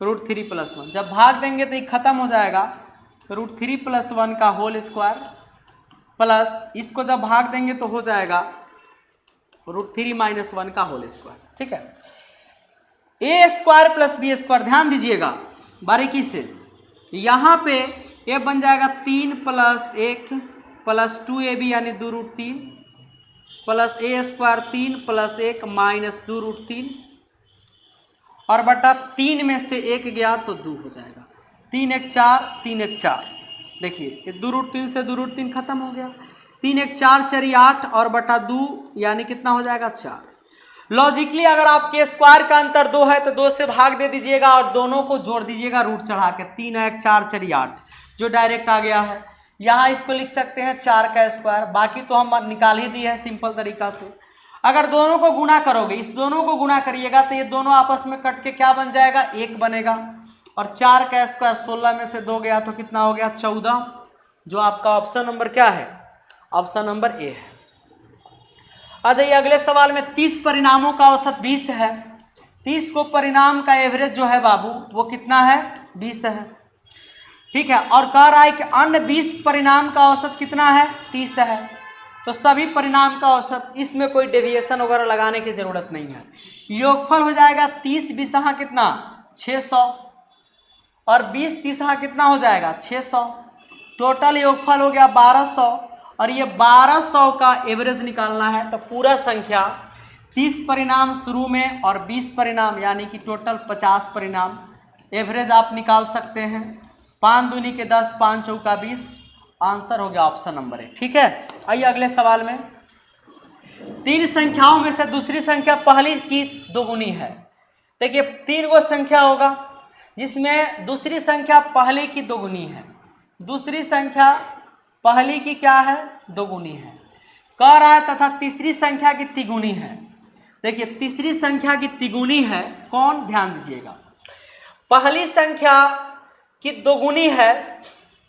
√3 + 1। जब भाग देंगे तो ये खत्म हो जाएगा, √3 + 1 का होल स्क्वायर प्लस इसको जब भाग देंगे तो हो जाएगा √3 - 1 का होल स्क्वायर, ठीक है। a² प्लस b², ध्यान दीजिएगा बारीकी से, यहाँ पे ये बन जाएगा 3 + 1 प्लस 2ab यानी 2√3 प्लस a² 3 + 1 - 2√3 और बटा 3 में से 1 गया तो 2 हो जाएगा। 3 × 1 = 4, 3 × 1 = 4। देखिए ये 2√3 से 2√3 खत्म हो गया। 3 × 1 = 4, 4 × 8 और बटा 2 यानी कितना हो जाएगा, 4। लॉजिकली अगर आपके स्क्वायर का अंतर 2 है तो 2 से भाग दे दीजिएगा और दोनों को जोड़ दीजिएगा रूट चढ़ा के। 3 × 1 = 4, 4 × 8 जो डायरेक्ट आ गया है। यहाँ इसको लिख सकते हैं 4 का स्क्वायर, बाकी तो हम निकाल ही दिए हैं सिंपल तरीका से। अगर दोनों को गुना करोगे, इस दोनों को गुना करिएगा तो ये दोनों आपस में कट के क्या बन जाएगा, 1 बनेगा और 4 का स्क्वायर 16 में से 2 गया तो कितना हो गया, 14, जो आपका ऑप्शन नंबर क्या है, ऑप्शन नंबर ए है। आ जाइए अगले सवाल में। 30 परिणामों का औसत 20 है। 30 को परिणाम का एवरेज जो है बाबू वो कितना है, 20 है, ठीक है। और कह रहा है कि अन्य 20 परिणाम का औसत कितना है, 30 है। तो सभी परिणाम का औसत, इसमें कोई डेविएशन वगैरह लगाने की जरूरत नहीं है। योगफल हो जाएगा 30 20 कितना, 600 और 20 30 कितना हो जाएगा, 600। टोटल योगफल हो गया 1200 और ये 1200 का एवरेज निकालना है। तो पूरा संख्या 30 परिणाम शुरू में और 20 परिणाम यानी कि टोटल 50 परिणाम, एवरेज आप निकाल सकते हैं। 5 दूनी के 10, 5 चौका 20, आंसर हो गया ऑप्शन नंबर ए, ठीक है। आइए अगले सवाल में। 3 संख्याओं में से दूसरी संख्या पहली की दोगुनी है। देखिए 3 गो संख्या होगा जिसमें दूसरी संख्या पहली की दोगुनी है। दूसरी संख्या पहली की क्या है, दोगुनी है। कह रहा है तथा तीसरी संख्या की तिगुनी है। देखिए तीसरी संख्या की तिगुनी है कौन, ध्यान दीजिएगा। पहली संख्या की दोगुनी है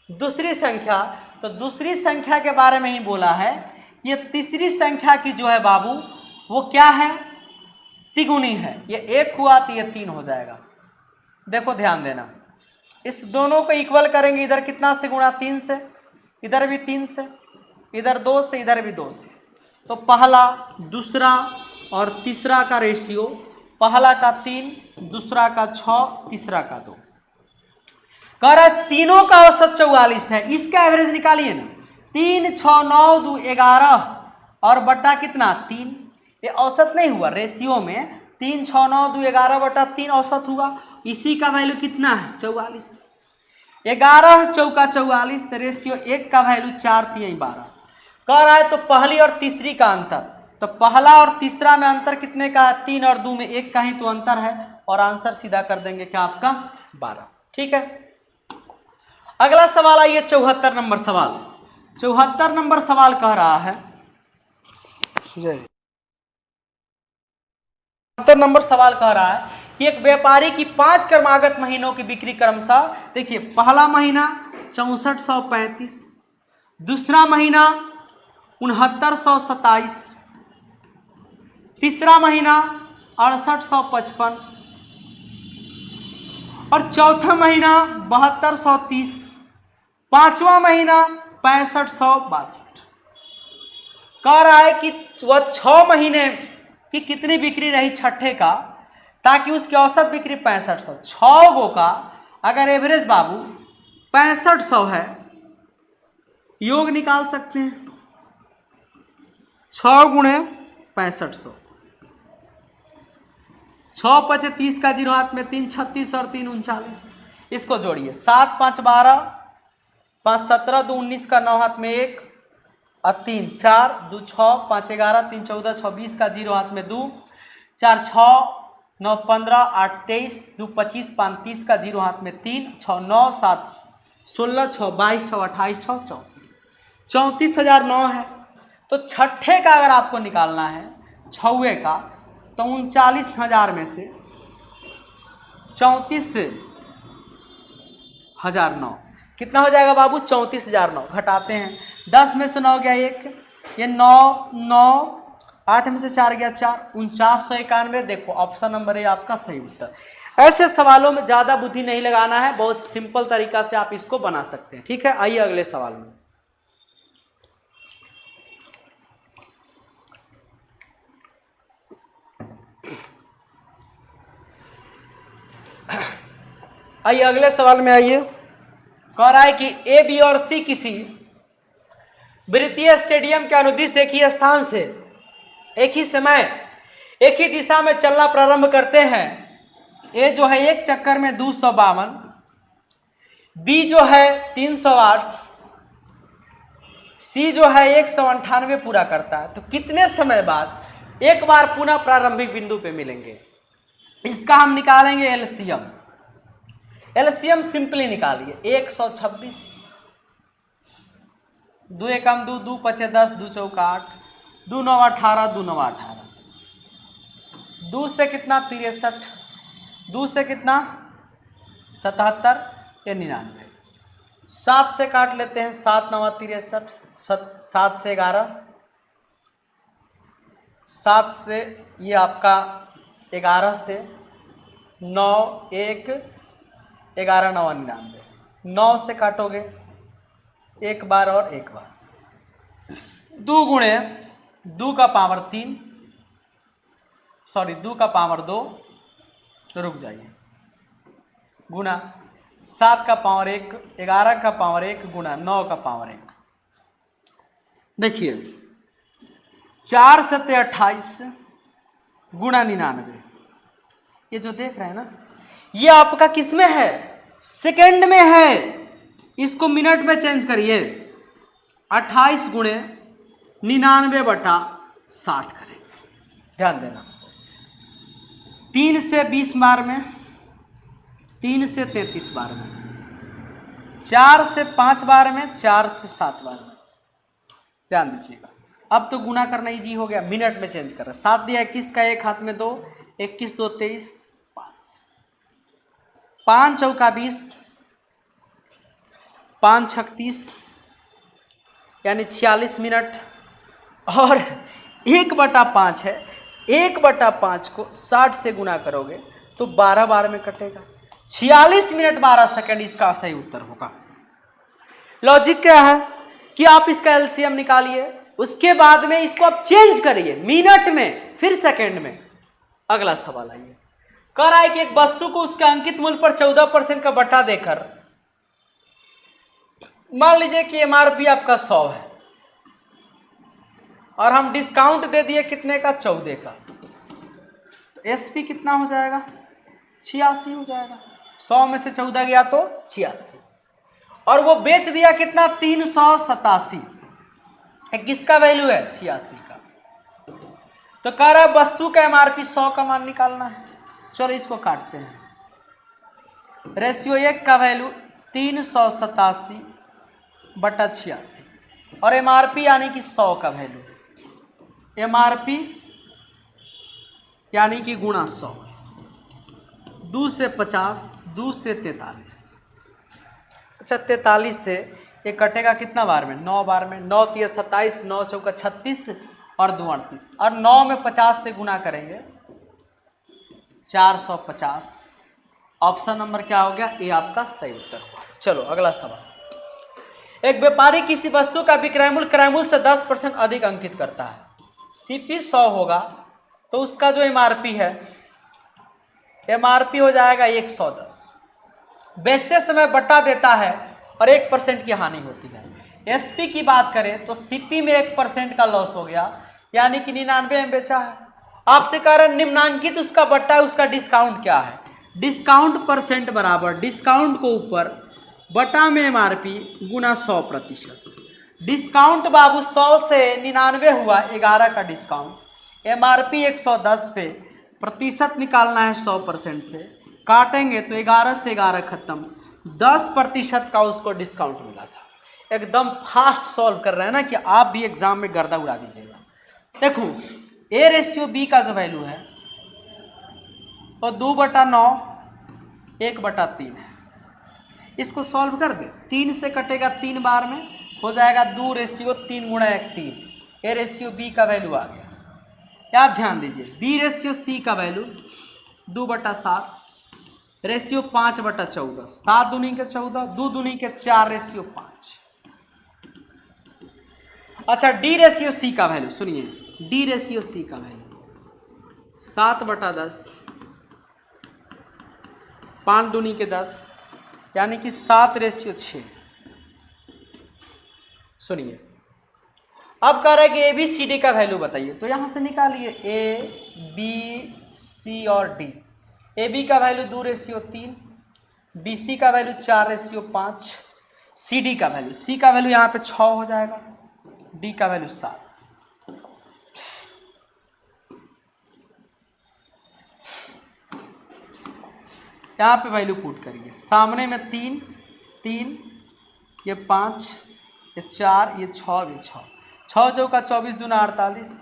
दूसरी संख्या, तो दूसरी संख्या के बारे में ही बोला है। ये तीसरी संख्या की जो है बाबू वो क्या है, तिगुनी है। ये 1 हुआ तो ये 3 हो जाएगा। देखो ध्यान देना, इस दोनों को इक्वल करेंगे, इधर कितना से गुणा, 3 से, इधर भी 3 से, इधर 2 से, इधर भी 2 से। तो पहला, दूसरा और तीसरा का रेशियो, पहला का 3, दूसरा का 6, तीसरा का 2। कह रहा है तीनों का औसत 44 है। इसका एवरेज निकालिए ना। 3 6 9 2 11 और बटा कितना, 3। ये औसत नहीं हुआ, रेशियो में 3 6 9 2 11/3 औसत हुआ। इसी का वैल्यू कितना है 44। 11 चौका 44 तो रेशियो 1 का वैल्यू 4 3 12 कह रहा है। तो पहली और तीसरी का अंतर, तो पहला और तीसरा में अंतर कितने का है 3 और 2 में 1 का ही तो अंतर है और आंसर सीधा कर देंगे क्या आपका 12। ठीक है, अगला सवाल आइए 74 नंबर सवाल। 74 नंबर सवाल कह रहा है सुजय जी, 74 नंबर सवाल कह रहा है कि एक व्यापारी की 5 क्रमागत महीनों की बिक्री क्रमशः, देखिए पहला महीना 6435, दूसरा महीना 6927, तीसरा महीना 6855 और चौथा महीना 7230, पांचवा महीना 6562। कह रहा है कि वह 6 महीने की कितनी बिक्री रही छठे का, ताकि उसकी औसत बिक्री 6500। 6 गो का अगर एवरेज बाबू 6500 है, योग निकाल सकते हैं 6 गुणे 6500, 6 5 30 का 0 हाथ में 3 36 और 3 39। इसको जोड़िए 7 5 12, 5 17, 2 19 का 9 हाथ में 1 और 3 4, 2 6, 5 11, 3 14, 26 का 0 हाथ में 2, 4 6, 9 15, 8 23, 2 25, 5 30 का 0 हाथ में 3, 6 9, 7 16, 6 22, 6 28, 6 34, 34,009 है। तो छठे का अगर आपको निकालना है छवे का, तो 39,000 में से 34,009 कितना हो जाएगा बाबू 34,009। घटाते हैं 10 में से 9 गया 1, ये 9 9, 8 में से 4 गया 4, 4991। देखो ऑप्शन नंबर ए आपका सही उत्तर। ऐसे सवालों में ज़्यादा बुद्धि नहीं लगाना है, बहुत सिंपल तरीका से आप इसको बना सकते हैं। ठीक है, आइए अगले सवाल में। आइए अगले सवाल में आइए। कह रहा है कि ए बी और सी किसी वृत्तीय स्टेडियम के अनुदिश एक ही स्थान से एक ही समय एक ही दिशा में चलना प्रारंभ करते हैं। ए जो है एक चक्कर में 252, बी जो है 308, सी जो है 198 पूरा करता है। तो कितने समय बाद एक बार पुनः प्रारंभिक बिंदु पे मिलेंगे? इसका हम निकालेंगे एलसीएम। एलसीएम सिंपली निकालिए 126, 2 एकम 2, 2 पचे 10, 2 चौका 8, 2 9 18, 2 9 18, 2 से कितना 63, 2 से कितना 77 या 99, 7 से काट लेते हैं 7 9 63, 7 से 11, 7 से ये आपका 11 से 9 1 11 9 99, 9 से काटोगे एक बार और एक बार, 2 गुणे 2 का पावर 3, सॉरी 2 का पावर 2, रुक जाइए, गुना 7 का पावर 1, 11 का पावर 1 गुना 9 का पावर 1। देखिए 4 से 28 गुना 99, ये जो देख रहे हैं ना, ये आपका किस में है? सेकंड में है। इसको मिनट में चेंज करिए, 28 गुणे 99/60 करेंगे। ध्यान देना, 3 से 20 बार में, 3 से 33 बार में, 4 से 5 बार में, 4 से 7 बार में। ध्यान दीजिएगा, अब तो गुना करना इजी हो गया, मिनट में चेंज कर रहे हैं। 7 दिया 21 का, एक हाथ में 2, 21 2 23, 5, 5 चौका 20, 5 36 यानी 46 मिनट, और 1/5 है, 1/5 को 60 से गुना करोगे तो 12 बार में कटेगा, 46 मिनट 12 सेकंड इसका सही उत्तर होगा। लॉजिक क्या है कि आप इसका एलसीएम निकालिए, उसके बाद में इसको आप चेंज करिए मिनट में, फिर सेकंड में। अगला सवाल आइए। कह रहा है कि एक वस्तु को उसके अंकित मूल्य पर 14% का बट्टा देकर, मान लीजिए कि एमआरपी आपका 100 है और हम डिस्काउंट दे दिए कितने का? 14 का। SP कितना हो जाएगा, 86 हो जाएगा। 100 में से 14 गया तो 86, और वो बेच दिया कितना, 387। किसका वैल्यू है, 86 का। तो कह रहा है वस्तु का MRP 100 का मान निकालना है। चलो इसको काटते हैं। रेशियो 1 का वैल्यू 387 बटा 86, और MRP यानी कि 100 का वैल्यू, MRP यानी कि गुणा 100, 2 से 50, 2 से 43। अच्छा 43 से ये कटेगा कितना बार में, 9 बार में। 9 तिया 27, 9 चौका 36 और 2 38, और 9 में 50 से गुना करेंगे 450। ऑप्शन नंबर क्या हो गया, ये आपका सही उत्तर हुआ। चलो अगला सवाल। एक व्यापारी किसी वस्तु का विक्रय मूल्य क्रय मूल्य से 10% अधिक अंकित करता है। CP 100 होगा तो उसका जो MRP है, MRP हो जाएगा 110। बेचते समय बट्टा देता है और 1% की हानि होती है। SP की बात करें तो CP में 1% का लॉस हो गया, यानी कि 99 में बेचा है। आपसे कह रहे निम्नांकित उसका बट्टा है, उसका डिस्काउंट क्या है। डिस्काउंट परसेंट बराबर डिस्काउंट को ऊपर बटा में MRP गुना 100%। डिस्काउंट बाबू 100 से 99 हुआ, 11 का डिस्काउंट। MRP 110 पे प्रतिशत निकालना है 100% से, काटेंगे तो 11 से 11 खत्म, 10% का उसको डिस्काउंट मिला था। एकदम फास्ट सॉल्व कर रहे हैं ना, कि आप भी एग्जाम में गर्दा उड़ा दीजिएगा। देखो A रेशियो B का जो वैल्यू है वो 2/9 1/3 है। इसको सॉल्व कर दे, 3 से कटेगा 3 बार में, हो जाएगा 2 रेशियो 3 गुणा 1 3। A रेशियो B का वैल्यू आ गया। याद ध्यान दीजिए, B रेशियो C का वैल्यू 2/7 रेशियो 5/14, 7 दूनी के 14, 2 दूनी के 4 रेशियो 5। अच्छा D रेशियो C का वैल्यू सुनिए, D रेशियो C का वैल्यू 7/10, 5 दूनी के 10, यानी कि 7 रेशियो 6। सुनिए अब कह रहा है कि ABCD का वैल्यू बताइए, तो यहां से निकालिए ABC और D। AB का वैल्यू 2 रेशियो 3, BC का वैल्यू 4 रेशियो 5, CD का वैल्यू, C का वैल्यू यहाँ पे 6 हो जाएगा, D का वैल्यू 7। यहाँ पे वैल्यू पुट करिए, सामने में 3 3, ये 5, ये 4, ये 6, ये 6, 6 चौका 24 दूना 48,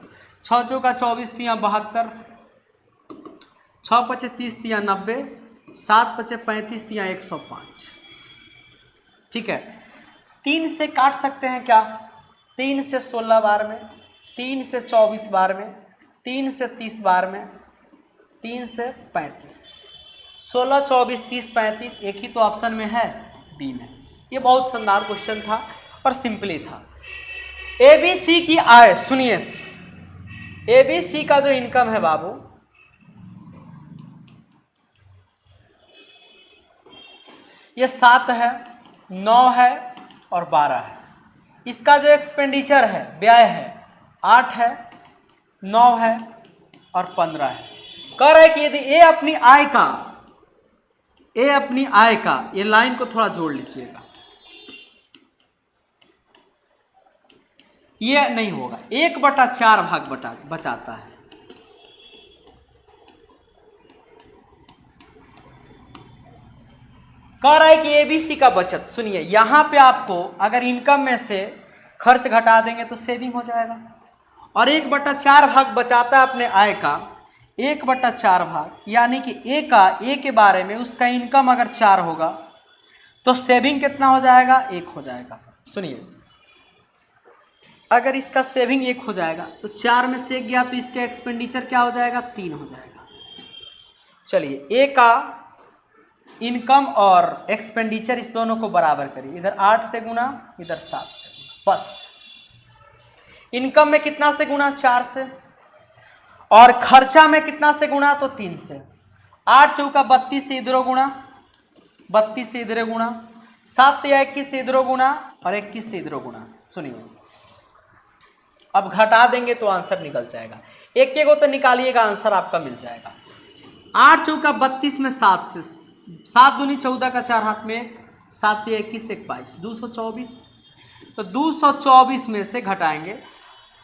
6 चौका 24 तिया 72, 6 पचे 30 तिया 90, 7 पचे 35 तिया 105। ठीक है, 3 से काट सकते हैं क्या, 3 से 16 बार में, 3 से 24 बार में, 3 से 30 बार में, 3 से 35, 16 24 30 35, एक ही तो ऑप्शन में है, बी में। ये बहुत शानदार क्वेश्चन था और सिंपली था। ABC की आय, सुनिए ABC का जो इनकम है बाबू, ये 7 है, 9 है और 12 है। इसका जो एक्सपेंडिचर है, व्यय है, 8 है, 9 है और 15 है। कह रहा है कि यदि ये अपनी आय का, ये लाइन को थोड़ा जोड़ लीजिएगा, ये नहीं होगा, 1/4 भाग बचाता है। कह रहा है कि ABC का बचत, सुनिए यहां पे आपको अगर इनकम में से खर्च घटा देंगे तो सेविंग हो जाएगा, और 1/4 भाग बचाता है अपने आय का, 1/4 भाग, यानी कि ए के बारे में उसका इनकम अगर 4 होगा तो सेविंग कितना हो जाएगा, 1 हो जाएगा। सुनिए अगर इसका सेविंग 1 हो जाएगा तो 4 में से 1 गया तो इसका एक्सपेंडिचर क्या हो जाएगा, 3 हो जाएगा। चलिए ए का इनकम और एक्सपेंडिचर इस दोनों को बराबर करिए, इधर 8 से गुना, इधर 7 से गुना, बस। इनकम में कितना से गुना, 4 से, और खर्चा में कितना से गुना, तो 3 से। 8 चौका 32 से इधरों गुना, 32 से इधर गुना, 7 या 21 से इधरों गुना और 21 से इधरों गुना। सुनिए अब घटा देंगे तो आंसर निकल जाएगा, एक को तो निकालिएगा, आंसर आपका मिल जाएगा। 8 चौका 32 में 7 से 7 दूनी 14 का 4 हाथ में 7 21 1 22 224। तो 224 में से घटाएंगे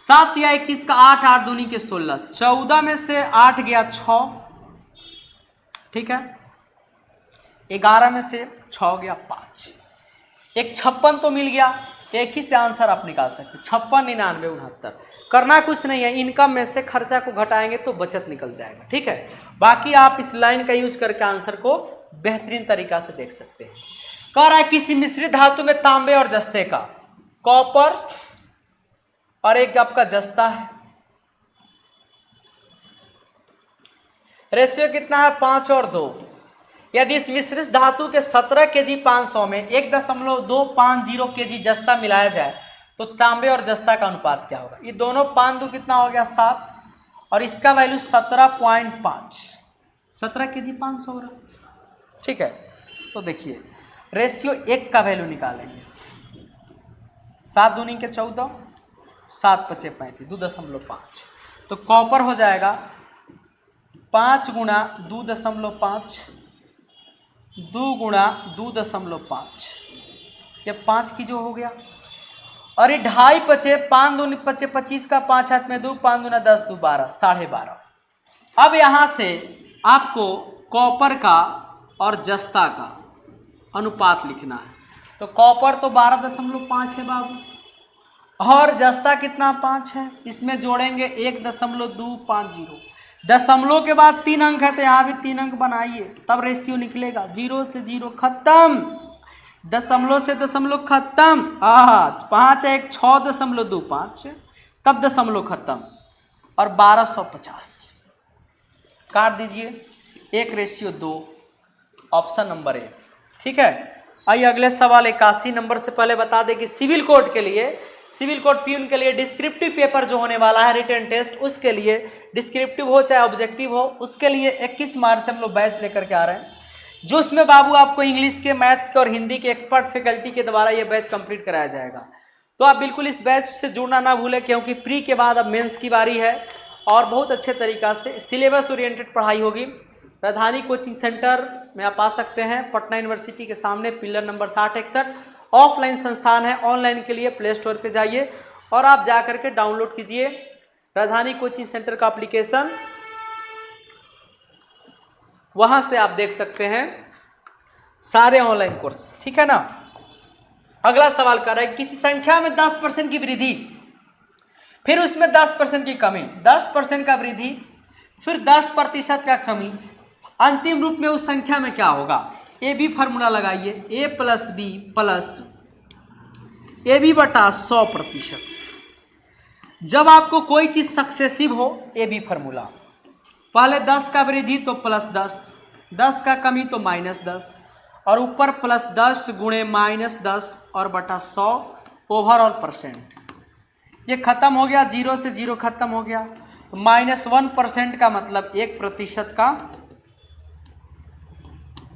7 या 21 का 8 8 दूनी के 16 14 में से 8 गया 6, ठीक है। 11 में से 6 गया 5, एक 56 तो मिल गया। एक ही से आंसर आप निकाल सकते 56 99 69। करना कुछ नहीं है, इनकम में से खर्चा को घटाएंगे तो बचत निकल जाएगा, ठीक है। बाकी आप इस लाइन का यूज करके आंसर को बेहतरीन तरीका से देख सकते हैं। कह रहा है किसी मिश्रित धातु में तांबे और जस्ते का, कॉपर और एक आपका जस्ता है, रेशियो कितना है 5 और 2। यदि इस मिश्रित धातु के 17 kg 500 में 1.250 kg जस्ता मिलाया जाए तो तांबे और जस्ता का अनुपात क्या होगा। ये दोनों 5 2 कितना हो गया 7 और इसका वैल्यू 17.5, 17 kg 500 ग्राम, ठीक है। तो देखिए रेशियो 1 का वैल्यू निकालेंगे, 7 दूनी के 14 7 पचे 35 2.5। तो कॉपर हो जाएगा 5 गुणा 2.5 2 गुणा 2.5, ये 5 की जो हो गया। और ये 2.5 पचे 5 दूनी पचे 25 का 5 हाथ में 2 5 दूना 10 2 12 12.5। अब यहाँ से आपको कॉपर का और जस्ता का अनुपात लिखना है। तो कॉपर तो 12.5 है बाबू, और जस्ता कितना 5 है, इसमें जोड़ेंगे 1.250। दशमलव के बाद 3 अंक है तो यहाँ भी 3 अंक बनाइए तब रेशियो निकलेगा। 0 से 0 खत्म, दशमलव से दशमलव खत्म, 5 1 6.25 तब दशमलव खत्म, और 1250 काट दीजिए, 1:2, ऑप्शन नंबर ए, ठीक है। आइए अगले सवाल 81 नंबर से पहले बता दें कि सिविल कोड के लिए, सिविल कोड प्यून के लिए डिस्क्रिप्टिव पेपर जो होने वाला है रिटन टेस्ट, उसके लिए डिस्क्रिप्टिव हो चाहे ऑब्जेक्टिव हो, उसके लिए 21 मार्च से हम लोग बैच लेकर के आ रहे हैं, जो उसमें बाबू आपको इंग्लिश के, मैथ्स के और हिंदी के एक्सपर्ट फैकल्टी के द्वारा ये बैच कंप्लीट कराया जाएगा। तो आप बिल्कुल इस बैच से जुड़ना ना भूलें, क्योंकि प्री के बाद अब मेंस की बारी है और बहुत अच्छे तरीका से सिलेबस ओरिएंटेड पढ़ाई होगी। राजधानी कोचिंग सेंटर में आप आ सकते हैं, पटना यूनिवर्सिटी के सामने, पिलर नंबर 6061। ऑफलाइन संस्थान है, ऑनलाइन के लिए प्ले स्टोर पे जाइए और आप जा करके डाउनलोड कीजिए राजधानी कोचिंग सेंटर का एप्लीकेशन, वहां से आप देख सकते हैं सारे ऑनलाइन कोर्सेज, ठीक है ना। अगला सवाल कर रहा है किसी संख्या में 10% की वृद्धि, फिर उसमें 10% की कमी, 10% का वृद्धि फिर 10% का कमी, अंतिम रूप में उस संख्या में क्या होगा। ए बी फार्मूला लगाइए, A plus B plus A B बटा 100%। जब आपको कोई चीज सक्सेसिव हो, ए बी फार्मूला, पहले 10 का वृद्धि तो +10, 10 का कमी तो -10, और ऊपर +10 गुणे -10 और बटा 100 ओवरऑल परसेंट। ये खत्म हो गया, 0 से 0 खत्म हो गया, तो -1% का मतलब 1% का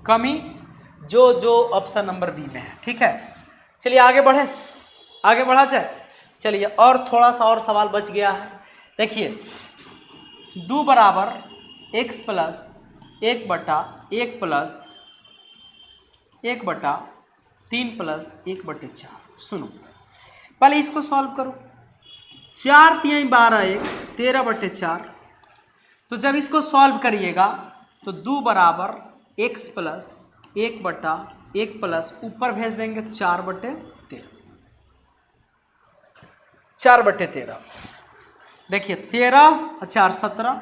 कमी, जो ऑप्शन नंबर बी में है, ठीक है। चलिए आगे बढ़े, आगे बढ़ा जाए। चलिए और थोड़ा सा और सवाल बच गया है। देखिए 2 बराबर x प्लस 1 बटा 1 प्लस 1 बटा 3 प्लस 1 बटे 4। सुनो पहले इसको सॉल्व करो, 4 3 12 1 13 बटे 4। तो जब इसको सॉल्व करिएगा तो 2 बराबर x प्लस 1 बटा 1 प्लस ऊपर भेज देंगे 4 बटे 13, 4 बटे 13। देखिए 13 और 4 17,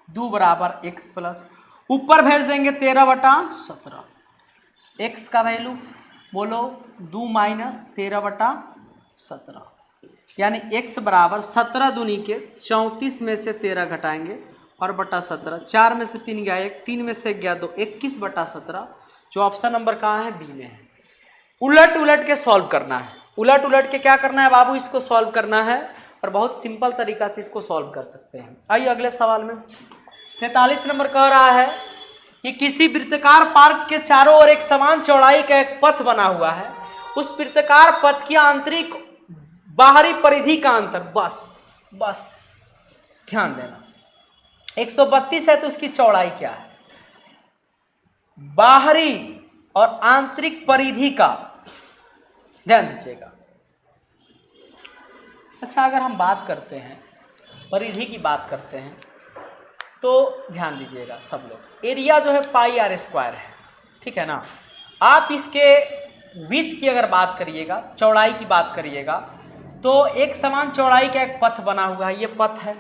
2 बराबर x प्लस ऊपर भेज देंगे 13 बटा 17, x का वैल्यू बोलो 2 माइनस 13 बटा 17, यानी x बराबर 17 दूनी के 34 में से 13 घटाएंगे और बटा 17, 4 में से 3 गया 1, 3 में से गया 2, 21 बटा 17, जो ऑप्शन नंबर कहाँ है, बी में है। उलट उलट के सॉल्व करना है, उलट उलट के क्या करना है बाबू, इसको सॉल्व करना है, और बहुत सिंपल तरीका से इसको सॉल्व कर सकते हैं। आइए अगले सवाल में 43 नंबर कह रहा है कि किसी वृत्ताकार पार्क के चारों ओर एक समान चौड़ाई का एक पथ बना हुआ है, उस वृत्ताकार पथ की आंतरिक बाहरी परिधि का अंतर, बस ध्यान देना, 132 है तो उसकी चौड़ाई क्या है? बाहरी और आंतरिक परिधि का ध्यान दीजिएगा। अच्छा, अगर हम बात करते हैं परिधि की बात करते हैं तो ध्यान दीजिएगा सब लोग, एरिया जो है पाई आर स्क्वायर है, ठीक है ना। आप इसके विड्थ की अगर बात करिएगा, चौड़ाई की बात करिएगा, तो एक समान चौड़ाई का एक पथ बना हुआ है, ये पथ है,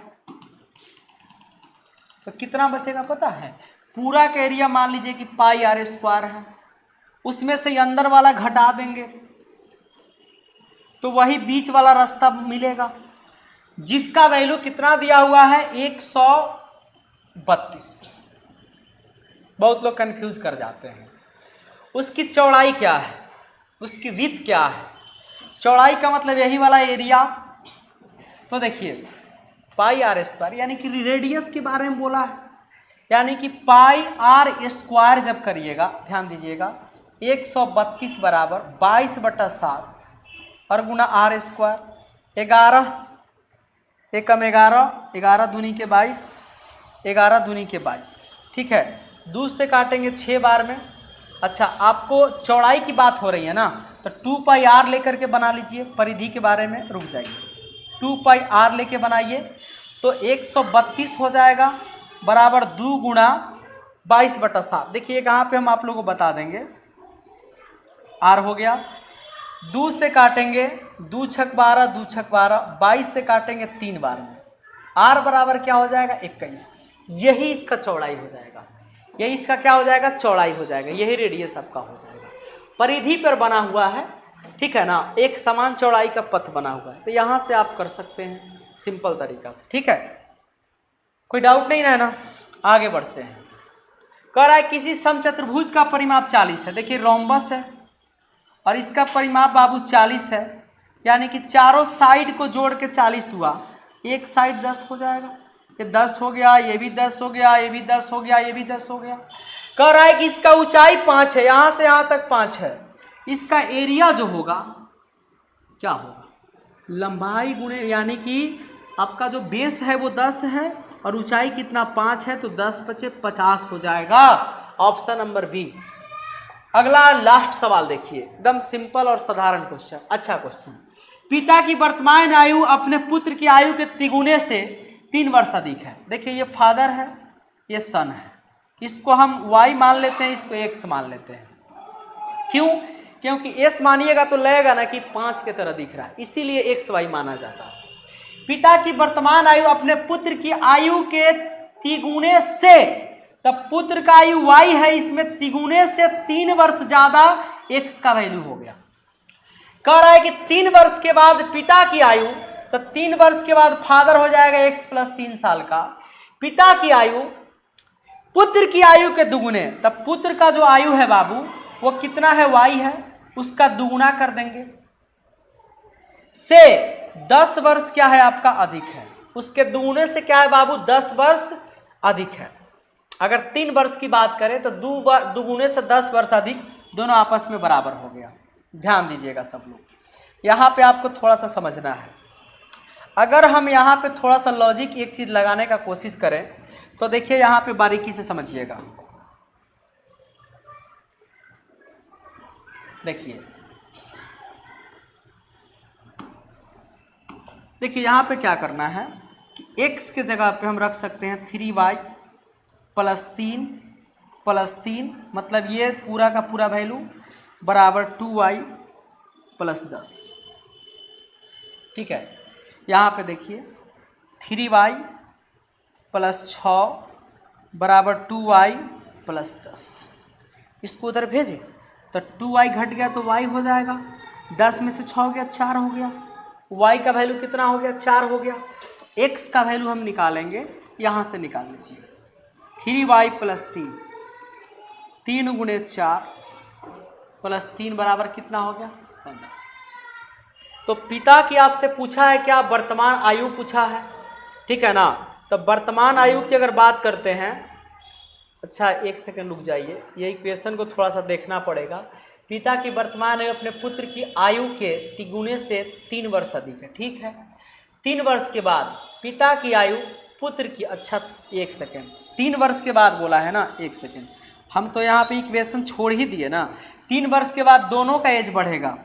तो कितना बचेगा पता है? पूरा का एरिया मान लीजिए कि पाई आर स्क्वायर है, उसमें से अंदर वाला घटा देंगे तो वही बीच वाला रास्ता मिलेगा, जिसका वैल्यू कितना दिया हुआ है? 132। बहुत लोग कंफ्यूज कर जाते हैं। उसकी चौड़ाई क्या है, उसकी विड्थ क्या है? चौड़ाई का मतलब यही वाला एरिया। तो देखिए पाई आर स्क्वायर यानी कि रेडियस के बारे में बोला है, यानी कि पाई आर स्क्वायर जब करिएगा, ध्यान दीजिएगा, 132 बराबर 22/7 और गुना आर स्क्वायर, 11 एकम 11, 11 दूनी के 22, 11 दूनी के 22, ठीक है। 2 से काटेंगे 6 बार में। अच्छा, आपको चौड़ाई की बात हो रही है ना, तो 2 पाई आर लेकर के बना लीजिए, परिधि के बारे में रुक जाइए, 2 पाई आर लेके बनाइए तो 132 हो जाएगा बराबर 2 गुणा 22/7। देखिए कहाँ पे हम आप लोगों को बता देंगे, आर हो गया, 2 से काटेंगे 2 छक 12, 2 छक 12, 22 से काटेंगे 3 बार में, आर बराबर क्या हो जाएगा? 21। यही इसका चौड़ाई हो जाएगा, यही इसका क्या हो जाएगा? चौड़ाई हो जाएगा, यही रेडियस आपका हो जाएगा। परिधि पर बना हुआ है, ठीक है ना, एक समान चौड़ाई का पथ बना हुआ है, तो यहाँ से आप कर सकते हैं सिंपल तरीका से, ठीक है। कोई डाउट नहीं है ना? आगे बढ़ते हैं। कह रहा है किसी समचतुर्भुज का परिमाप 40 है। देखिए रोम्बस है और इसका परिमाप बाबू 40 है, यानी कि चारों साइड को जोड़ के 40 हुआ, एक साइड 10 हो जाएगा, ये 10 हो गया, ये भी 10 हो गया, ये भी 10 हो गया, ये भी 10 हो गया। कह रहा है कि इसका ऊंचाई 5 है, यहां से यहां तक 5 है, इसका एरिया जो होगा क्या होगा? लंबाई गुणे, यानी कि आपका जो बेस है वो 10 है और ऊंचाई कितना? 5 है, तो 10 बचे 50 हो जाएगा। Option number B. अगला लास्ट सवाल देखिए, एकदम सिंपल और साधारण क्वेश्चन, अच्छा क्वेश्चन। पिता की वर्तमान आयु अपने पुत्र की आयु के तिगुने से 3 वर्ष अधिक है। देखिए ये फादर है, ये सन है, इसको हम y मान लेते हैं, इसको x मान लेते हैं। क्यों? क्योंकि s मानिएगा तो लगेगा ना कि 5 के तरह दिख रहा है, इसीलिए xy माना जाता है। पिता की वर्तमान आयु अपने पुत्र की आयु के तिगुने से, तब पुत्र का आयु y है, इसमें तिगुने से 3 वर्ष ज्यादा x का वैल्यू हो गया। कह रहा है कि 3 वर्ष के बाद पिता की आयु, तो 3 वर्ष के बाद फादर हो जाएगा x + 3 साल का, पिता की आयु पुत्र की आयु के दुगुने, तब पुत्र का जो आयु है बाबू वो कितना है? y है, उसका दुगुना कर देंगे, से 10 वर्ष क्या है आपका? अधिक है, उसके दुगुने से क्या है बाबू? 10 वर्ष अधिक है। अगर 3 वर्ष की बात करें तो दुगुने से 10 वर्ष अधिक, दोनों आपस में बराबर हो गया। ध्यान दीजिएगा सब लोग, यहाँ पे आपको थोड़ा सा समझना है। अगर हम यहाँ पे थोड़ा सा लॉजिक एक चीज लगाने का कोशिश करें तो देखिए यहाँ पे बारीकी से समझिएगा। देखिए यहाँ पे क्या करना है कि x के जगह पे हम रख सकते हैं 3y + 3 मतलब ये पूरा का पूरा वैल्यू बराबर 2y + 10, ठीक है। यहाँ पे देखिए 3y + 6 बराबर 2y + 10, इसको उधर भेजें तो 2y घट गया तो y हो जाएगा, 10 में से 6 गया 4 हो गया, y का वैल्यू कितना हो गया? 4 हो गया। तो x का वैल्यू हम निकालेंगे, यहाँ से निकाल लीजिए 3y + 3, 3 × 4 + 3 बराबर कितना हो गया? 15। तो पिता की आपसे पूछा है क्या? वर्तमान आयु पूछा है, ठीक है ना। तो वर्तमान आयु की अगर बात करते हैं, अच्छा एक सेकंड रुक जाइए, ये इक्वेशन को थोड़ा सा देखना पड़ेगा। पिता की वर्तमान आयु अपने पुत्र की आयु के तिगुने से 3 वर्ष अधिक है, ठीक है। 3 वर्ष के बाद पिता की आयु पुत्र की, अच्छा 1 सेकेंड, 3 वर्ष के बाद बोला है ना, 1 सेकेंड, हम तो यहाँ पे इक्वेशन छोड़ ही दिए ना। 3 वर्ष के बाद दोनों का एज बढ़ेगा,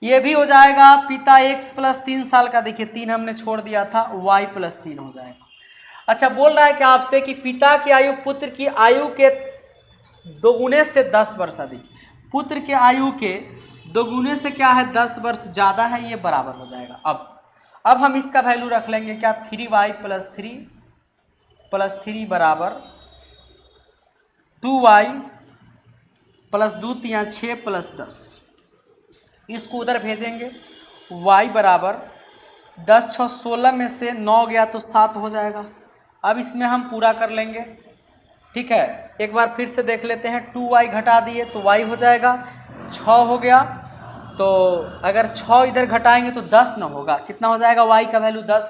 ये भी हो जाएगा पिता x प्लस 3 साल का, देखिए 3 हमने छोड़ दिया था, y प्लस 3 हो जाएगा। अच्छा, बोल रहा है कि आपसे कि पिता की आयु पुत्र की आयु के दोगुने से 10 वर्ष अधिक, पुत्र के आयु के दोगुने से क्या है 10 वर्ष ज़्यादा है, ये बराबर हो जाएगा। अब हम इसका वैल्यू रख लेंगे क्या, 3y प्लस 3 बराबर 2y प्लस 2 3 6 प्लस 10, इसको उधर भेजेंगे, y बराबर 10 6 16 में से 9 गया तो 7 हो जाएगा। अब इसमें हम पूरा कर लेंगे, ठीक है। एक बार फिर से देख लेते हैं, 2y घटा दिए तो y हो जाएगा, 6 हो गया, तो अगर 6 इधर घटाएंगे तो 10 न होगा, कितना हो जाएगा y का वैल्यू 10,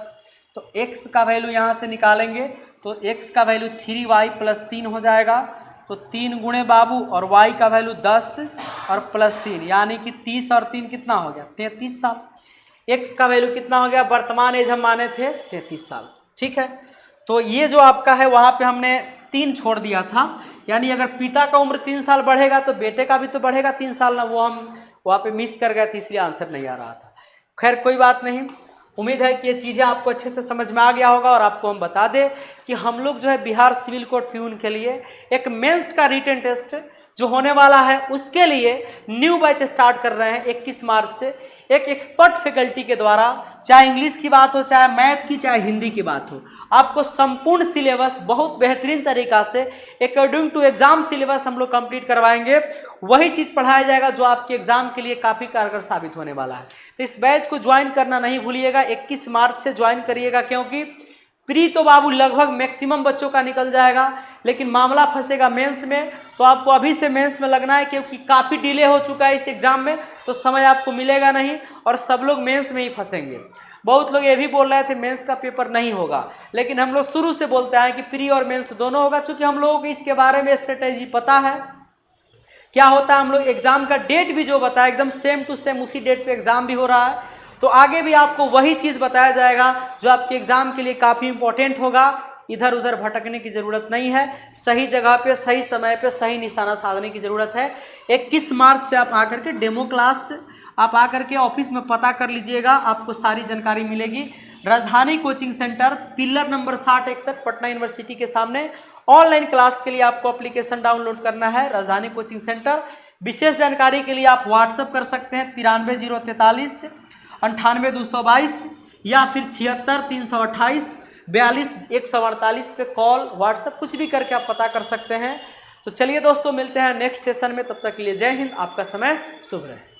तो x का वैल्यू यहाँ से निकालेंगे तो x का वैल्यू 3y प्लस 3 हो जाएगा, तो 3 गुणे बाबू, और y का वैल्यू 10 और प्लस 3 यानी कि 30 और 3 कितना हो गया 33 साल। x का वैल्यू कितना हो गया, वर्तमान एज हम माने थे 33 साल, ठीक है। तो ये जो आपका है वहाँ पे हमने 3 छोड़ दिया था, यानी अगर पिता का उम्र 3 साल बढ़ेगा तो बेटे का भी तो बढ़ेगा 3 साल ना, वो हम वहाँ पे मिस कर गए थे, इसलिए आंसर नहीं आ रहा था। खैर कोई बात नहीं, उम्मीद है कि ये चीज़ें आपको अच्छे से समझ में आ गया होगा। और आपको हम बता दें कि हम लोग जो है बिहार सिविल कोड प्यून के लिए एक मेंस का रिटन टेस्ट जो होने वाला है उसके लिए न्यू बैच स्टार्ट कर रहे हैं 21 मार्च से, एक एक्सपर्ट फैकल्टी के द्वारा, चाहे इंग्लिश की बात हो, चाहे मैथ की, चाहे हिंदी की बात हो, आपको संपूर्ण सिलेबस बहुत बेहतरीन तरीका से अकॉर्डिंग टू एग्जाम सिलेबस हम लोग कंप्लीट करवाएंगे। वही चीज़ पढ़ाया जाएगा जो आपके एग्जाम के लिए काफ़ी कारगर साबित होने वाला है। तो इस बैच को ज्वाइन करना नहीं भूलिएगा, 21 मार्च से ज्वाइन करिएगा, क्योंकि प्री तो बाबू लगभग मैक्सिमम बच्चों का निकल जाएगा, लेकिन मामला फंसेगा मेंस में, तो आपको अभी से मेंस में लगना है, क्योंकि काफ़ी डिले हो चुका है इस एग्ज़ाम में, तो समय आपको मिलेगा नहीं और सब लोग मेंस में ही फंसेंगे। बहुत लोग ये भी बोल रहे थे मेंस का पेपर नहीं होगा, लेकिन हम लोग शुरू से बोलते हैं कि प्री और मेंस दोनों होगा, क्योंकि हम लोगों को इसके बारे में स्ट्रेटेजी पता है क्या होता है। हम लोग एग्ज़ाम का डेट भी जो बताया एकदम सेम टू सेम उसी डेट पे एग्ज़ाम भी हो रहा है, तो आगे भी आपको वही चीज़ बताया जाएगा जो आपके एग्ज़ाम के लिए काफ़ी इंपॉर्टेंट होगा। इधर उधर भटकने की ज़रूरत नहीं है, सही जगह पे सही समय पे सही निशाना साधने की ज़रूरत है। 21 मार्च से आप आकर के डेमो क्लास आप आकर के ऑफिस में पता कर लीजिएगा, आपको सारी जानकारी मिलेगी। राजधानी coaching centre pillar number 6061 Patna university के सामने ऑनलाइन क्लास के लिए आपको एप्लीकेशन डाउनलोड करना है, राजधानी कोचिंग सेंटर। विशेष जानकारी के लिए आप व्हाट्सएप कर सकते हैं 93 043 98 222 या फिर 76 328 42 148 पे कॉल व्हाट्सएप कुछ भी करके आप पता कर सकते हैं। तो चलिए दोस्तों, मिलते हैं नेक्स्ट सेशन में, तब तक के लिए जय हिंद, आपका समय शुभ रहे।